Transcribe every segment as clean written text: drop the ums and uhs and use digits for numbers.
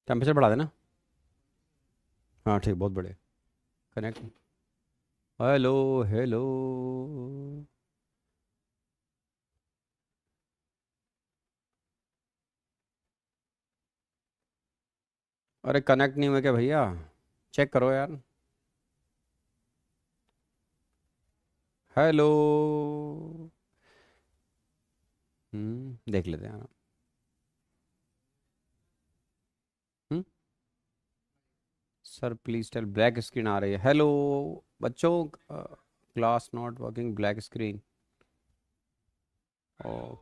Temperature बढ़ा देना। हाँ ठीक, बहुत बढ़िया। कनेक्ट। हेलो। हेलो। अरे कनेक्ट नहीं हुए क्या भैया? चेक करो यार। हेलो। देख लेते हैं। हम्म। Sir please tell, black screen आ रही है। हेलो बच्चों। Class not working, black screen. ओ,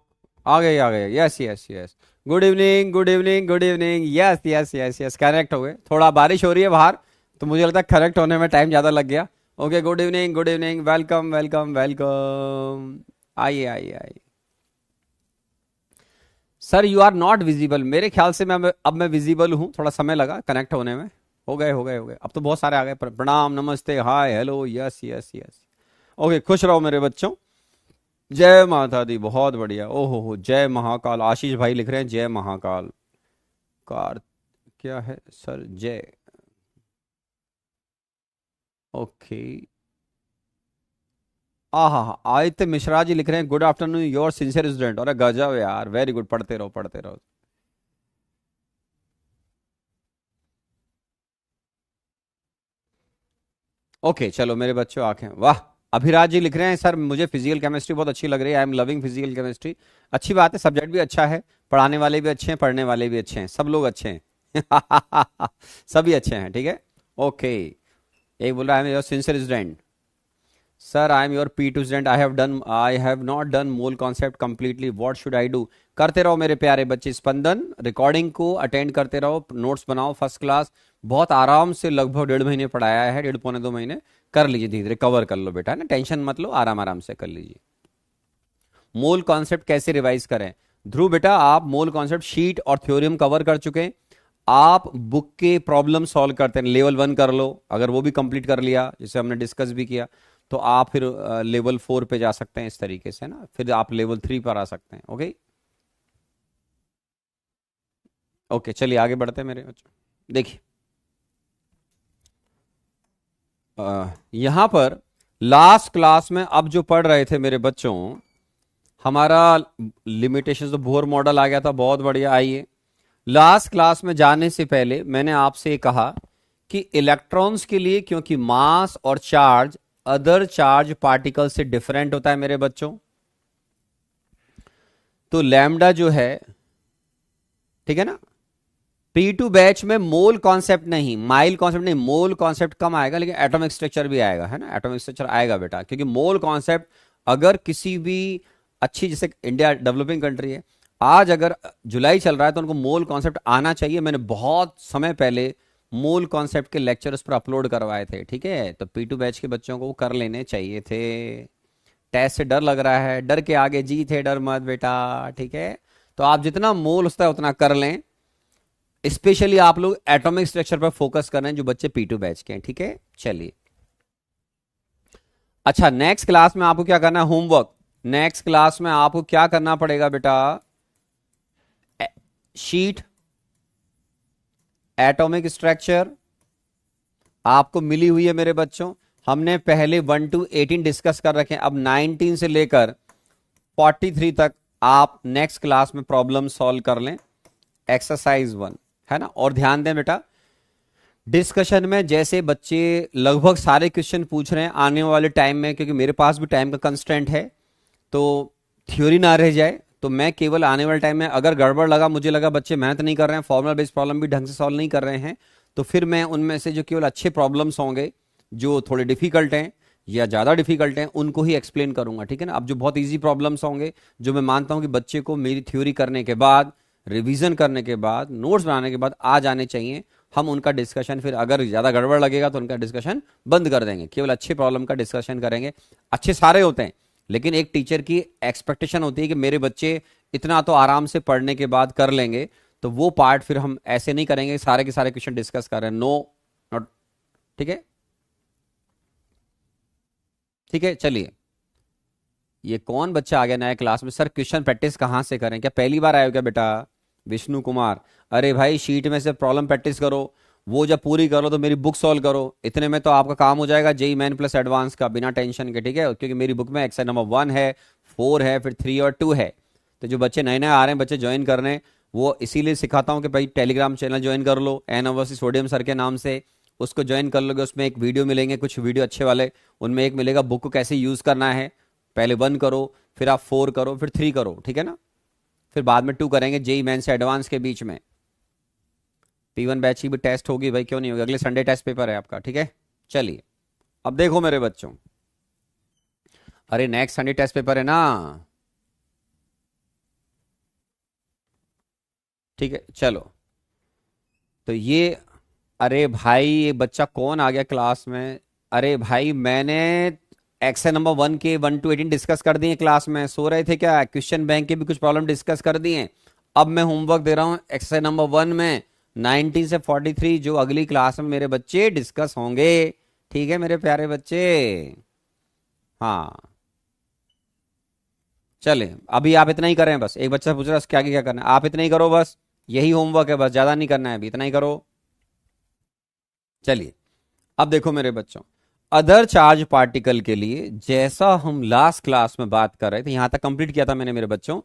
आ गए आ गए, yes yes yes. Good evening good evening good evening, yes yes yes yes, connect हो गए। थोड़ा बारिश हो रही है बाहर, तो मुझे लगता है कनेक्ट होने में टाइम ज़्यादा लग गया। Okay, good evening good evening, welcome welcome welcome. आइए आइए आइए। Sir you are not visible, मेरे ख्याल से मैं अब मैं विजिबल हूँ, थोड़ा समय लगा कनेक्ट होने में। हो गए हो गए हो गए, अब तो बहुत सारे आ गए। प्रणाम, नमस्ते, hi, hello, yes yes yes. Okay, खुश रहो मेरे बच्चों। जय माता दी, बहुत बढ़िया। ओहो हो, जय महाकाल, आशीष भाई लिख रहे हैं जय महाकाल। कार क्या है सर, जय। ओके। हाँ, आदित्य मिश्रा जी लिख रहे हैं good afternoon your sincere student. अरे गजब यार, वेरी गुड, पढ़ते रहो पढ़ते रहो। ओके चलो मेरे बच्चों, आंखें, वाह। अभिराज जी लिख रहे हैं सर मुझे फिजिकल केमिस्ट्री बहुत अच्छी लग रही है, I am loving physical chemistry. अच्छी बात है, सब्जेक्ट भी अच्छा है, पढ़ाने वाले भी अच्छे हैं, पढ़ने वाले भी अच्छे हैं, सब लोग अच्छे हैं। सभी अच्छे हैं, ठीक है। ओके। एक बोल रहा है your sincere student. Sir I am your P2 student, I have not done mole concept completely, what should I do? करते रहो मेरे प्यारे बच्चे, स्पंदन रिकॉर्डिंग को अटेंड करते रहो, नोट्स बनाओ फर्स्ट क्लास। बहुत आराम से, लगभग 1.5 महीने पढ़ाया है, 1.5 पौने 2 महीने। कर लीजिए धीरे धीरे, कवर कर लो बेटा, है ना, टेंशन मत लो, आराम आराम से कर लीजिए। मोल कॉन्सेप्ट कैसे रिवाइज करें? ध्रुव बेटा, आप मोल कॉन्सेप्ट शीट और थ्योरम कवर कर चुके हैं। आप बुक के प्रॉब्लम सॉल्व करते हैं, लेवल 1 कर लो, अगर वो भी कंप्लीट कर लिया जिसे हमने डिस्कस भी किया, तो आप फिर लेवल 4 पे जा सकते हैं, इस तरीके से ना, फिर आप लेवल 3 पर आ सकते हैं। ओके। ओके चलिए आगे बढ़ते हैं मेरे बच्चों। देखिए, यहां पर लास्ट क्लास में अब जो पढ़ रहे थे मेरे बच्चों, हमारा लिमिटेशन तो बोर मॉडल आ गया था, बहुत बढ़िया। आइए, लास्ट क्लास में जाने से पहले मैंने आपसे कहा कि इलेक्ट्रॉन्स के लिए, क्योंकि मास और चार्ज अदर चार्ज पार्टिकल से डिफरेंट होता है मेरे बच्चों, तो लैम्डा जो है, ठीक है ना, P2 बैच में मोल कॉन्सेप्ट नहीं, माइल कॉन्सेप्ट नहीं, मोल कॉन्सेप्ट कम आएगा, लेकिन एटॉमिक स्ट्रक्चर भी आएगा, है ना, एटॉमिक स्ट्रक्चर आएगा बेटा, क्योंकि मोल कॉन्सेप्ट अगर किसी भी अच्छी, जैसे इंडिया डेवलपिंग कंट्री है, आज अगर जुलाई चल रहा है तो उनको मोल कॉन्सेप्ट आना चाहिए। मैंने बहुत समय पहले मोल कॉन्सेप्ट के लेक्चर उस पर अपलोड करवाए थे, ठीक है, तो P2 बैच के बच्चों को वो कर लेने चाहिए थे। टेस्ट से डर लग रहा है, डर के आगे जीत है, डर मत बेटा, ठीक है। तो आप जितना मोल होता है उतना कर लें, स्पेशली आप लोग एटॉमिक स्ट्रक्चर पर फोकस कर रहे हैं जो बच्चे P2 बैच के हैं, ठीक है। चलिए, अच्छा, नेक्स्ट क्लास में आपको क्या करना है, होमवर्क। नेक्स्ट क्लास में आपको क्या करना पड़ेगा बेटा, शीट, एटॉमिक स्ट्रक्चर आपको मिली हुई है मेरे बच्चों। हमने पहले 1 to 18 डिस्कस कर रखे हैं, अब 19 से लेकर 43 तक आप नेक्स्ट क्लास में प्रॉब्लम सॉल्व कर लें, एक्सरसाइज 1, है ना। और ध्यान दें बेटा, डिस्कशन में जैसे बच्चे लगभग सारे क्वेश्चन पूछ रहे हैं आने वाले टाइम में, क्योंकि मेरे पास भी टाइम का कंस्ट्रेंट है, तो थ्योरी ना रह जाए, तो मैं केवल आने वाले टाइम में अगर गड़बड़ लगा, मुझे लगा बच्चे मेहनत नहीं कर रहे हैं, फॉर्मुला बेस्ड प्रॉब्लम भी ढंग से सॉल्व नहीं कर रहे हैं, तो फिर मैं उनमें से जो केवल अच्छे प्रॉब्लम्स होंगे, जो थोड़े डिफिकल्ट हैं या ज़्यादा डिफिकल्ट हैं, उनको ही एक्सप्लेन करूंगा, ठीक है ना। अब जो बहुत ईजी प्रॉब्लम्स होंगे, जो मैं मानता हूं कि बच्चे को मेरी थ्योरी करने के बाद, रिवीजन करने के बाद, नोट्स बनाने के बाद आ जाने चाहिए, हम उनका डिस्कशन फिर, अगर ज़्यादा गड़बड़ लगेगा तो उनका डिस्कशन बंद कर देंगे, केवल अच्छे प्रॉब्लम का डिस्कशन करेंगे। अच्छे सारे होते हैं, लेकिन एक टीचर की एक्सपेक्टेशन होती है कि मेरे बच्चे इतना तो आराम से पढ़ने के बाद कर लेंगे, तो वो पार्ट फिर हम ऐसे नहीं करेंगे, सारे के सारे क्वेश्चन डिस्कस कर रहे हैं, नो, नॉट, ठीक है। ठीक है चलिए, ये कौन बच्चा आ गया नया क्लास में, सर क्वेश्चन प्रैक्टिस कहाँ से करें, क्या पहली बार आए हो क्या बेटा? विष्णु कुमार, अरे भाई शीट में से प्रॉब्लम प्रैक्टिस करो, वो जब पूरी करो तो मेरी बुक सॉल्व करो, इतने में तो आपका काम हो जाएगा जेई मेन प्लस एडवांस का बिना टेंशन के, ठीक है, क्योंकि मेरी बुक में एक्सरसाइज नंबर 1 है, 4 है, फिर 3 और 2 है। तो जो बच्चे नए नए आ रहे हैं, बच्चे ज्वाइन कर रहे हैं, वो इसीलिए सिखाता हूँ कि भाई टेलीग्राम चैनल ज्वाइन कर लो, एन अवस्थी सोडियम सर के नाम से, उसको ज्वाइन कर लोगे, उसमें एक वीडियो मिलेंगे, कुछ वीडियो अच्छे वाले, उनमें एक मिलेगा बुक को कैसे यूज़ करना है, पहले 1 करो, फिर आप 4 करो, फिर 3 करो, ठीक है ना, फिर बाद में 2 करेंगे जेई मेन से एडवांस के बीच में। P1 बैच की भी टेस्ट होगी भाई, क्यों नहीं होगी, अगले संडे टेस्ट पेपर है आपका, ठीक है। चलिए अब देखो मेरे बच्चों, अरे नेक्स्ट संडे टेस्ट पेपर है ना, ठीक है, चलो। तो ये, अरे भाई ये बच्चा कौन आ गया क्लास में, अरे भाई मैंने एक्सरसाइज नंबर 1 के 1 to 18 डिस्कस कर दिए क्लास में, सो रहे थे क्या, क्वेश्चन बैंक के भी कुछ प्रॉब्लम डिस्कस कर दिए। अब मैं होमवर्क दे रहा हूँ एक्सरसाइज नंबर 1 में 19 से 43, जो अगली क्लास में मेरे बच्चे डिस्कस होंगे, ठीक है मेरे प्यारे बच्चे। हाँ चले, अभी आप इतना ही करें बस, एक बच्चा पूछ रहा है क्या क्या करना है, आप इतना ही करो बस, यही होमवर्क है बस, ज्यादा नहीं करना है, अभी इतना ही करो। चलिए अब देखो मेरे बच्चों, अदर चार्ज पार्टिकल के लिए जैसा हम लास्ट क्लास में बात कर रहे थे, यहां तक कंप्लीट किया था मैंने मेरे बच्चों,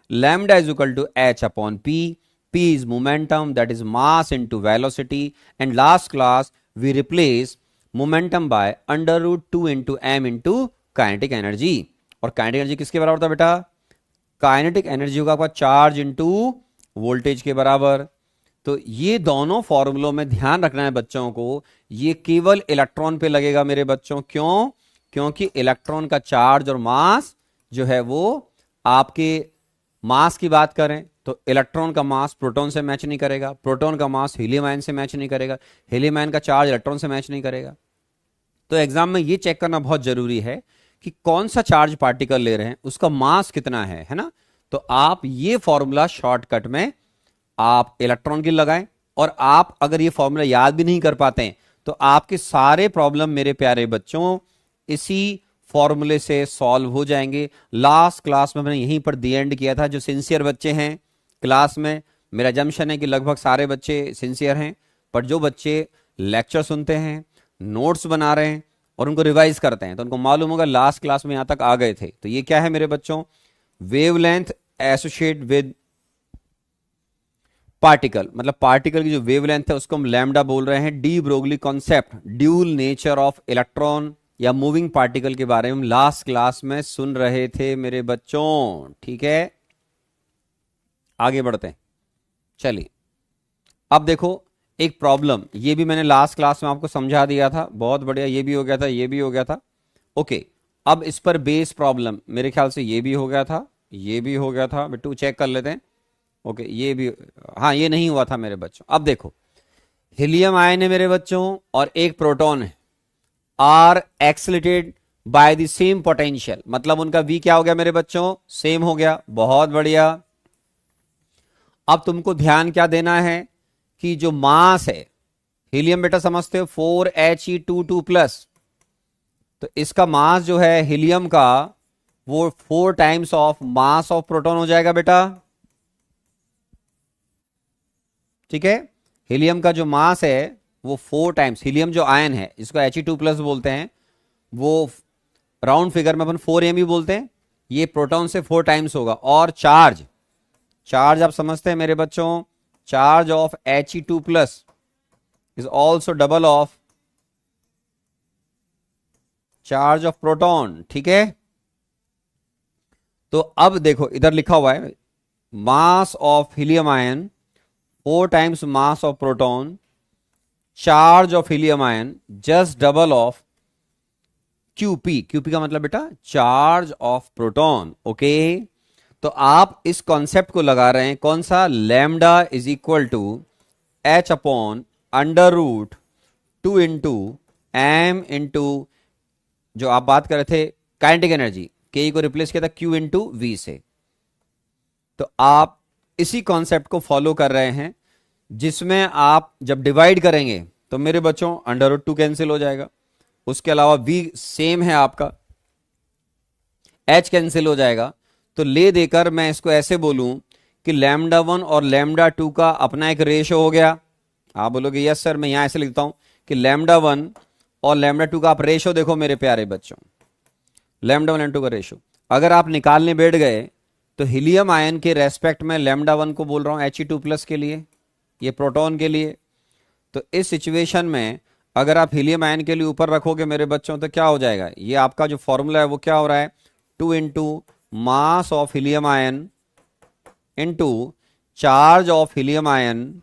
lambda is equal to h upon p, p is momentum, that is mass into velocity, and last class we replace momentum by under root 2 into m into kinetic energy। और काइनेटिक एनर्जी किसके बराबर था बेटा, kinetic energy होगा आपका charge into voltage के बराबर। तो ये दोनों फॉर्मूलों में ध्यान रखना है बच्चों को, ये केवल इलेक्ट्रॉन पे लगेगा मेरे बच्चों, क्यों, क्योंकि इलेक्ट्रॉन का चार्ज और मास जो है वो, आपके मास की बात करें तो इलेक्ट्रॉन का मास प्रोटॉन से मैच नहीं करेगा, प्रोटॉन का मास हीलियम आयन से मैच नहीं करेगा, हीलियम आयन का चार्ज इलेक्ट्रॉन से मैच नहीं करेगा। तो एग्जाम में ये चेक करना बहुत जरूरी है कि कौन सा चार्ज पार्टिकल ले रहे हैं, उसका मास कितना है ना। तो आप ये फॉर्मूला शॉर्टकट में आप इलेक्ट्रॉन की लगाएं, और आप अगर ये फॉर्मूला याद भी नहीं कर पाते हैं तो आपके सारे प्रॉब्लम मेरे प्यारे बच्चों इसी फॉर्मूले से सॉल्व हो जाएंगे। लास्ट क्लास में मैंने यहीं पर दी एंड किया था। जो सिंसियर बच्चे हैं क्लास में, मेरा जम्शन है कि लगभग सारे बच्चे सिंसियर हैं, पर जो बच्चे लेक्चर सुनते हैं, नोट्स बना रहे हैं और उनको रिवाइज करते हैं, तो उनको मालूम होगा लास्ट क्लास में यहां तक आ गए थे। तो ये क्या है मेरे बच्चों, वेवलेंथ एसोसिएट विद पार्टिकल, मतलब पार्टिकल की जो वेवलेंथ है उसको हम लैम्डा बोल रहे हैं। De Broglie concept, dual nature of electron या मूविंग पार्टिकल के बारे में हम लास्ट क्लास में सुन रहे थे मेरे बच्चों, ठीक है। आगे बढ़ते हैं, चलिए अब देखो एक प्रॉब्लम, ये भी मैंने लास्ट क्लास में आपको समझा दिया था, बहुत बढ़िया, ये भी हो गया था, ये भी हो गया था, ओके। अब इस पर बेस प्रॉब्लम, मेरे ख्याल से ये भी हो गया था, ये भी हो गया था, बिट्टू चेक कर लेते हैं, ओके ये भी, हाँ ये नहीं हुआ था मेरे बच्चों। अब देखो हीलियम आयन है मेरे बच्चों और एक प्रोटॉन है, are accelerated by the same potential, मतलब उनका वी क्या हो गया मेरे बच्चों, सेम हो गया, बहुत बढ़िया। अब तुमको ध्यान क्या देना है कि जो मास है, हीलियम बेटा समझते हो 4He22 प्लस, तो इसका मास जो है हीलियम का वो 4 times of mass of proton हो जाएगा बेटा, ठीक है। हीलियम का जो मास है वो 4 टाइम्स, हीलियम जो आयन है इसको He2 प्लस बोलते हैं, वो राउंड फिगर में अपन 4m भी बोलते हैं, ये प्रोटॉन से 4 टाइम्स होगा। और चार्ज, चार्ज आप समझते हैं मेरे बच्चों, charge of He2 plus is also double of charge of proton, ठीक है। तो अब देखो इधर लिखा हुआ है mass of helium ion 4 times mass of proton, charge of helium ion just double of q p, q p का मतलब बेटा चार्ज ऑफ प्रोटॉन, ओके। तो आप इस कॉन्सेप्ट को लगा रहे हैं, कौन सा, lambda is equal to h upon under root 2 into m into, जो आप बात कर रहे थे काइनेटिक एनर्जी, के को रिप्लेस किया था क्यू इंटू वी से। तो आप इसी कॉन्सेप्ट को फॉलो कर रहे हैं, जिसमें आप जब डिवाइड करेंगे तो मेरे बच्चों अंडर रूट 2 कैंसिल हो जाएगा, उसके अलावा v सेम है आपका, h कैंसिल हो जाएगा। तो ले देकर मैं इसको ऐसे बोलूं कि लैम्डा 1 और लैम्डा 2 का अपना एक रेशो हो गया। आप बोलोगे यस सर, मैं यहां ऐसे लिखता हूं कि लैम्डा 1 और लैम्डा 2 का आप रेशो देखो मेरे प्यारे बच्चों, लैम्डा 1 लैम्डा 2 का रेशो अगर आप निकालने बैठ गए तो हीलियम आयन के रेस्पेक्ट में लैम्डा 1 को बोल रहा हूं He2+ के लिए, ये प्रोटॉन के लिए। तो इस सिचुएशन में अगर आप हीलियम आयन के लिए ऊपर रखोगे मेरे बच्चों तो क्या हो जाएगा, ये आपका जो फॉर्मूला है वो क्या हो रहा है, 2 into mass of helium ion into charge of helium ion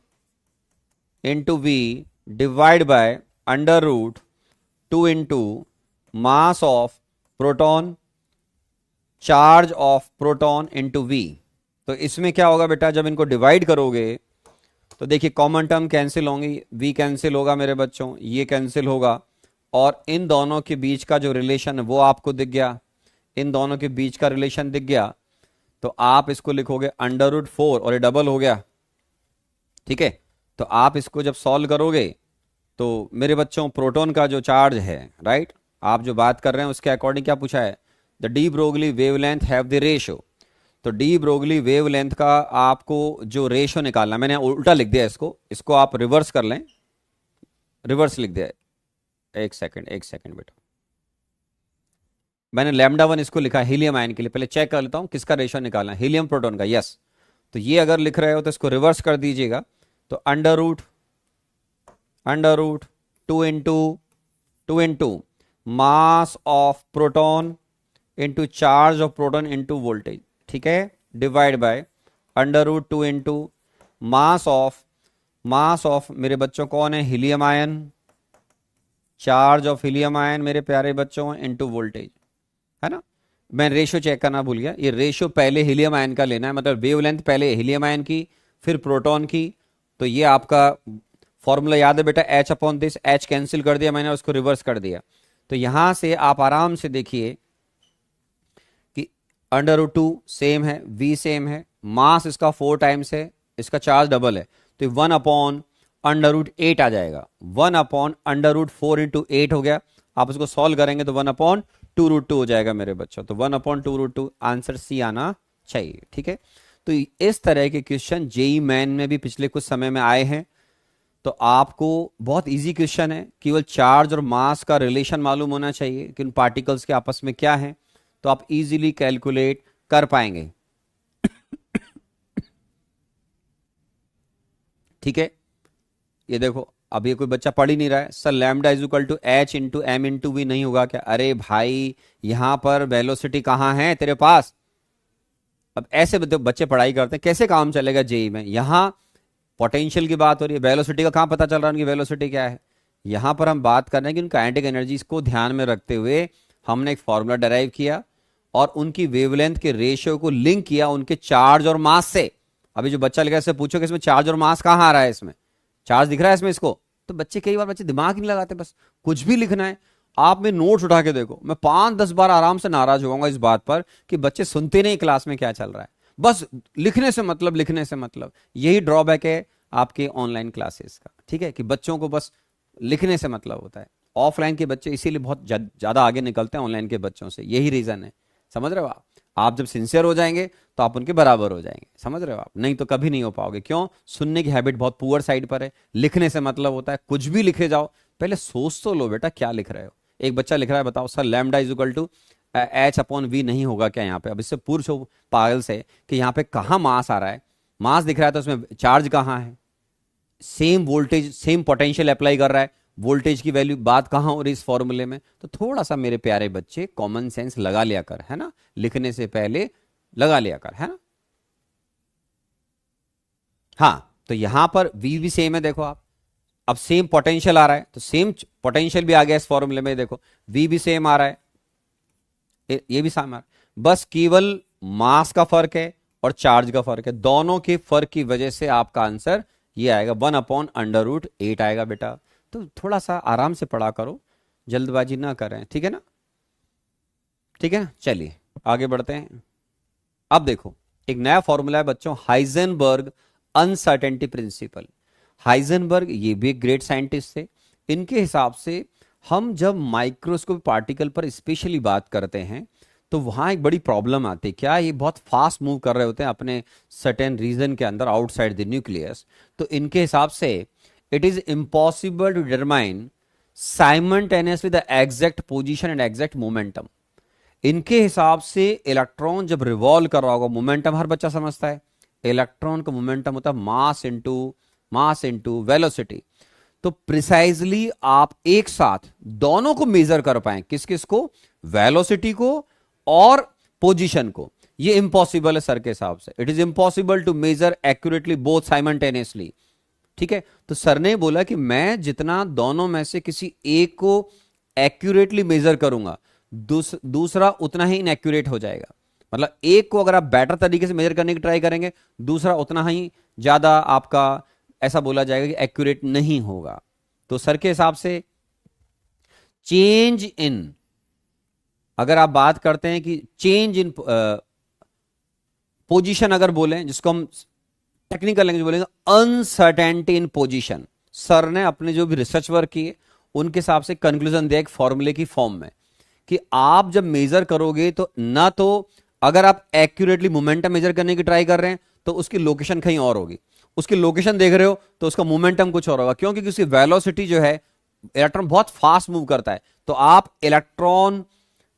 into V divide by under root 2 into mass of proton charge of proton into V। तो इसमें क्या होगा बेटा, जब इनको डिवाइड करोगे तो देखिए कॉमन टर्म कैंसिल होंगी, V कैंसिल होगा मेरे बच्चों, ये कैंसिल होगा, और इन दोनों के बीच का जो रिलेशन है वो आपको दिख गया, इन दोनों के बीच का रिलेशन दिख गया। तो आप इसको लिखोगे अंडर रूट 4 और ये डबल हो गया, ठीक है। तो आप इसको जब सॉल्व करोगे तो मेरे बच्चों प्रोटॉन का जो चार्ज है, राइट, आप जो बात कर रहे हैं उसके अकॉर्डिंग क्या पूछा है, the de Broglie wavelength have the ratio. तो डी ब्रोगली वेवलेंथ का आपको जो रेशियो निकालना, मैंने उल्टा लिख दिया इसको, इसको आप रिवर्स कर लें, रिवर्स लिख दिया। एक सेकंड बेटा, मैंने लैम्डा 1 इसको लिखा हीलियम आयन के लिए, पहले चेक कर लेता हूं किसका रेशियो निकालना, हीलियम प्रोटॉन का, यस। तो ये अगर लिख रहे हो तो इसको रिवर्स कर दीजिएगा, तो under root 2 into mass of proton into charge of proton into voltage, ठीक है, divide by under root 2 into mass of मेरे बच्चों कौन है, helium ion, charge of helium ion मेरे प्यारे बच्चों इंटू वोल्टेज, है ना। मैं रेशियो चेक करना भूल गया, ये रेशियो पहले हीलियम आयन का लेना है, मतलब वेवलेंथ पहले हीलियम आयन की फिर प्रोटॉन की। तो ये आपका फॉर्मूला याद है बेटा, H/this, H कैंसिल कर दिया मैंने, उसको रिवर्स कर दिया। तो यहां से आप आराम से देखिए कि अंडर रूट 2 सेम है, V सेम है, मास इसका 4 टाइम्स है, इसका चार्ज डबल है, तो 1/√8 आ जाएगा, 1/√4 इंटू 8 हो गया। आप इसको सॉल्व करेंगे तो 1/2√2 हो जाएगा मेरे बच्चों, तो 1/2√2 आंसर सी आना चाहिए, ठीक है। तो इस तरह के क्वेश्चन जेई मेन में भी पिछले कुछ समय में आए हैं। तो आपको बहुत इजी क्वेश्चन है, केवल चार्ज और मास का रिलेशन मालूम होना चाहिए कि उन पार्टिकल्स के आपस में क्या है, तो आप इजीली कैलकुलेट कर पाएंगे, ठीक है। ये देखो अब ये कोई बच्चा पढ़ ही नहीं रहा है, sir lambda is equal to H into m into v नहीं होगा क्या, अरे भाई यहां पर वेलोसिटी कहां है तेरे पास। अब ऐसे बच्चे पढ़ाई करते हैं, कैसे काम चलेगा जेई में, यहां पोटेंशियल की बात हो रही है, वेलोसिटी का कहां पता चल रहा है, उनकी वेलोसिटी क्या है। यहां पर हम बात कर रहे हैं कि उनका काइनेटिक एनर्जी को ध्यान में रखते हुए हमने एक फॉर्मूला डराइव किया और उनकी वेवलेंथ के रेशियो को लिंक किया उनके चार्ज और मास से। अभी जो बच्चा लिखा है इससे पूछो कि इसमें चार्ज और मास कहां आ रहा है, इसमें चार्ज दिख रहा है इसमें इसको, तो बच्चे कई बार बच्चे दिमाग नहीं लगाते, बस कुछ भी लिखना है। आप में नोट्स उठा के देखो, मैं 5-10 बार आराम से नाराज होऊंगा इस बात पर कि बच्चे सुनते नहीं क्लास में क्या चल रहा है, बस लिखने से मतलब, लिखने से मतलब। यही ड्रॉबैक है आपके ऑनलाइन क्लासेस का, ठीक है, कि बच्चों को बस लिखने से मतलब होता है। ऑफलाइन के बच्चे इसीलिए बहुत ज्यादा आगे निकलते हैं ऑनलाइन के बच्चों से, यही रीजन है, समझ रहे हो आप जब सिंसियर हो जाएंगे तो आप उनके बराबर हो जाएंगे, समझ रहे हो आप, नहीं तो कभी नहीं हो पाओगे। क्यों, सुनने की हैबिट बहुत पुअर साइड पर है, लिखने से मतलब होता है, कुछ भी लिखे जाओ पहले सोच तो लो बेटा क्या लिख रहे हो। एक बच्चा लिख रहा है, बताओ sir lambda is equal to H/V नहीं होगा क्या यहाँ पे, अब इससे पूछो पागल से कि यहाँ पे कहाँ मास आ रहा है, मास दिख रहा है तो उसमें चार्ज कहाँ है, same voltage same potential apply कर रहा है, वोल्टेज की वैल्यू बात कहां हो रही इस फॉर्मूले में। तो थोड़ा सा मेरे प्यारे बच्चे कॉमन सेंस लगा लिया कर, है ना, लिखने से पहले लगा लिया कर, है ना। हाँ तो यहां पर V भी सेम है, देखो आप, अब सेम पोटेंशियल आ रहा है तो सेम पोटेंशियल भी आ गया इस फॉर्मूले में, देखो V भी सेम आ रहा है, ये भी सेम आ रहा है, बस केवल मास का फर्क है और चार्ज का फर्क है, दोनों के फर्क की वजह से आपका आंसर ये आएगा 1/√8 आएगा बेटा। तो थोड़ा सा आराम से पढ़ा करो, जल्दबाजी ना करें, ठीक है ना, ठीक है ना। चलिए आगे बढ़ते हैं। अब देखो एक नया फॉर्मूला है बच्चों, हाइजेनबर्ग अनसर्टेनिटी प्रिंसिपल। हाइजेनबर्ग ये भी एक ग्रेट साइंटिस्ट थे, इनके हिसाब से हम जब माइक्रोस्कोप पार्टिकल पर स्पेशली बात करते हैं तो वहां एक बड़ी प्रॉब्लम आती है, क्या ये बहुत फास्ट मूव कर रहे होते हैं अपने सर्टेन रीजन के अंदर आउटसाइड द न्यूक्लियस। तो इनके हिसाब से it is impossible to determine simultaneously the exact position and exact momentum. इनके हिसाब से इलेक्ट्रॉन जब रिवॉल्व कर रहा होगा, मोमेंटम हर बच्चा समझता है, इलेक्ट्रॉन का मोमेंटम होता है मास इनटू वेलोसिटी। तो प्रिसाइजली आप एक साथ दोनों को मेजर कर पाए, किस किस को, वेलोसिटी को और पोजीशन को, ये इंपॉसिबल है सर के हिसाब से। It is impossible to measure accurately both simultaneously. ठीक है, तो सर ने बोला कि मैं जितना दोनों में से किसी एक को एक्यूरेटली मेजर करूंगा, दूसरा उतना ही इनएक्यूरेट हो जाएगा। मतलब एक को अगर आप बेटर तरीके से मेजर करने की ट्राई करेंगे, दूसरा उतना ही ज्यादा आपका ऐसा बोला जाएगा कि एक्यूरेट नहीं होगा। तो सर के हिसाब से चेंज इन, अगर आप बात करते हैं कि चेंज इन पोजीशन अगर बोलें, जिसको हम टेक्निकल लैंग्वेज बोलेंगे अनसर्टेनिटी इन पोजीशन, सर ने अपने जो भी रिसर्च वर्क किए उनके हिसाब से कंक्लूजन दिया एक फॉर्मूले की फॉर्म में कि आप जब मेजर करोगे तो ना तो अगर आप एक्यूरेटली मोमेंटम मेजर करने की ट्राई कर रहे हैं तो उसकी लोकेशन कहीं और होगी, उसकी लोकेशन देख रहे हो तो उसका मोमेंटम कुछ और होगा, क्योंकि उसकी वेलोसिटी जो है, इलेक्ट्रॉन बहुत फास्ट मूव करता है। तो आप इलेक्ट्रॉन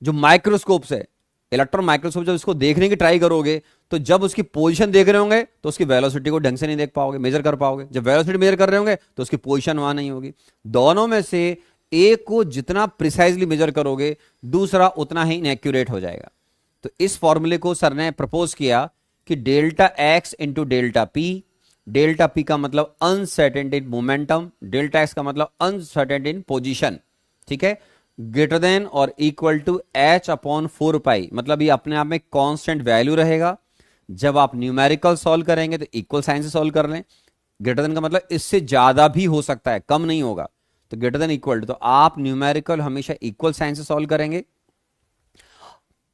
जो माइक्रोस्कोप से, इलेक्ट्रॉन माइक्रोस्कोप जब इसको देखने की ट्राई करोगे तो जब उसकी पोजीशन देख रहे होंगे तो उसकी वेलोसिटी को ढंग से नहीं देख पाओगे, मेजर कर पाओगे। जब वेलोसिटी मेजर कर रहे होंगे तो उसकी पोजीशन वहां नहीं होगी। दोनों में से एक को जितना प्रिसाइजली मेजर करोगे, दूसरा उतना ही इनएक्यूरेट हो जाएगा। तो इस फॉर्मूले को सर ने प्रपोज किया कि delta x into delta P, delta P का मतलब uncertainty in momentum, delta x का मतलब अनसर्टेनिटी इन पोजीशन, ठीक है, ग्रेटर देन और इक्वल टू एच अपॉन 4 पाई, मतलब ये अपने आप में कांस्टेंट वैल्यू रहेगा। जब आप न्यूमेरिकल सॉल्व करेंगे तो इक्वल साइन से सॉल्व कर लें, ग्रेटर देन का मतलब इससे ज्यादा भी हो सकता है, कम नहीं होगा, तो ग्रेटर देन इक्वल टू, तो आप न्यूमेरिकल हमेशा इक्वल साइन से सॉल्व करेंगे।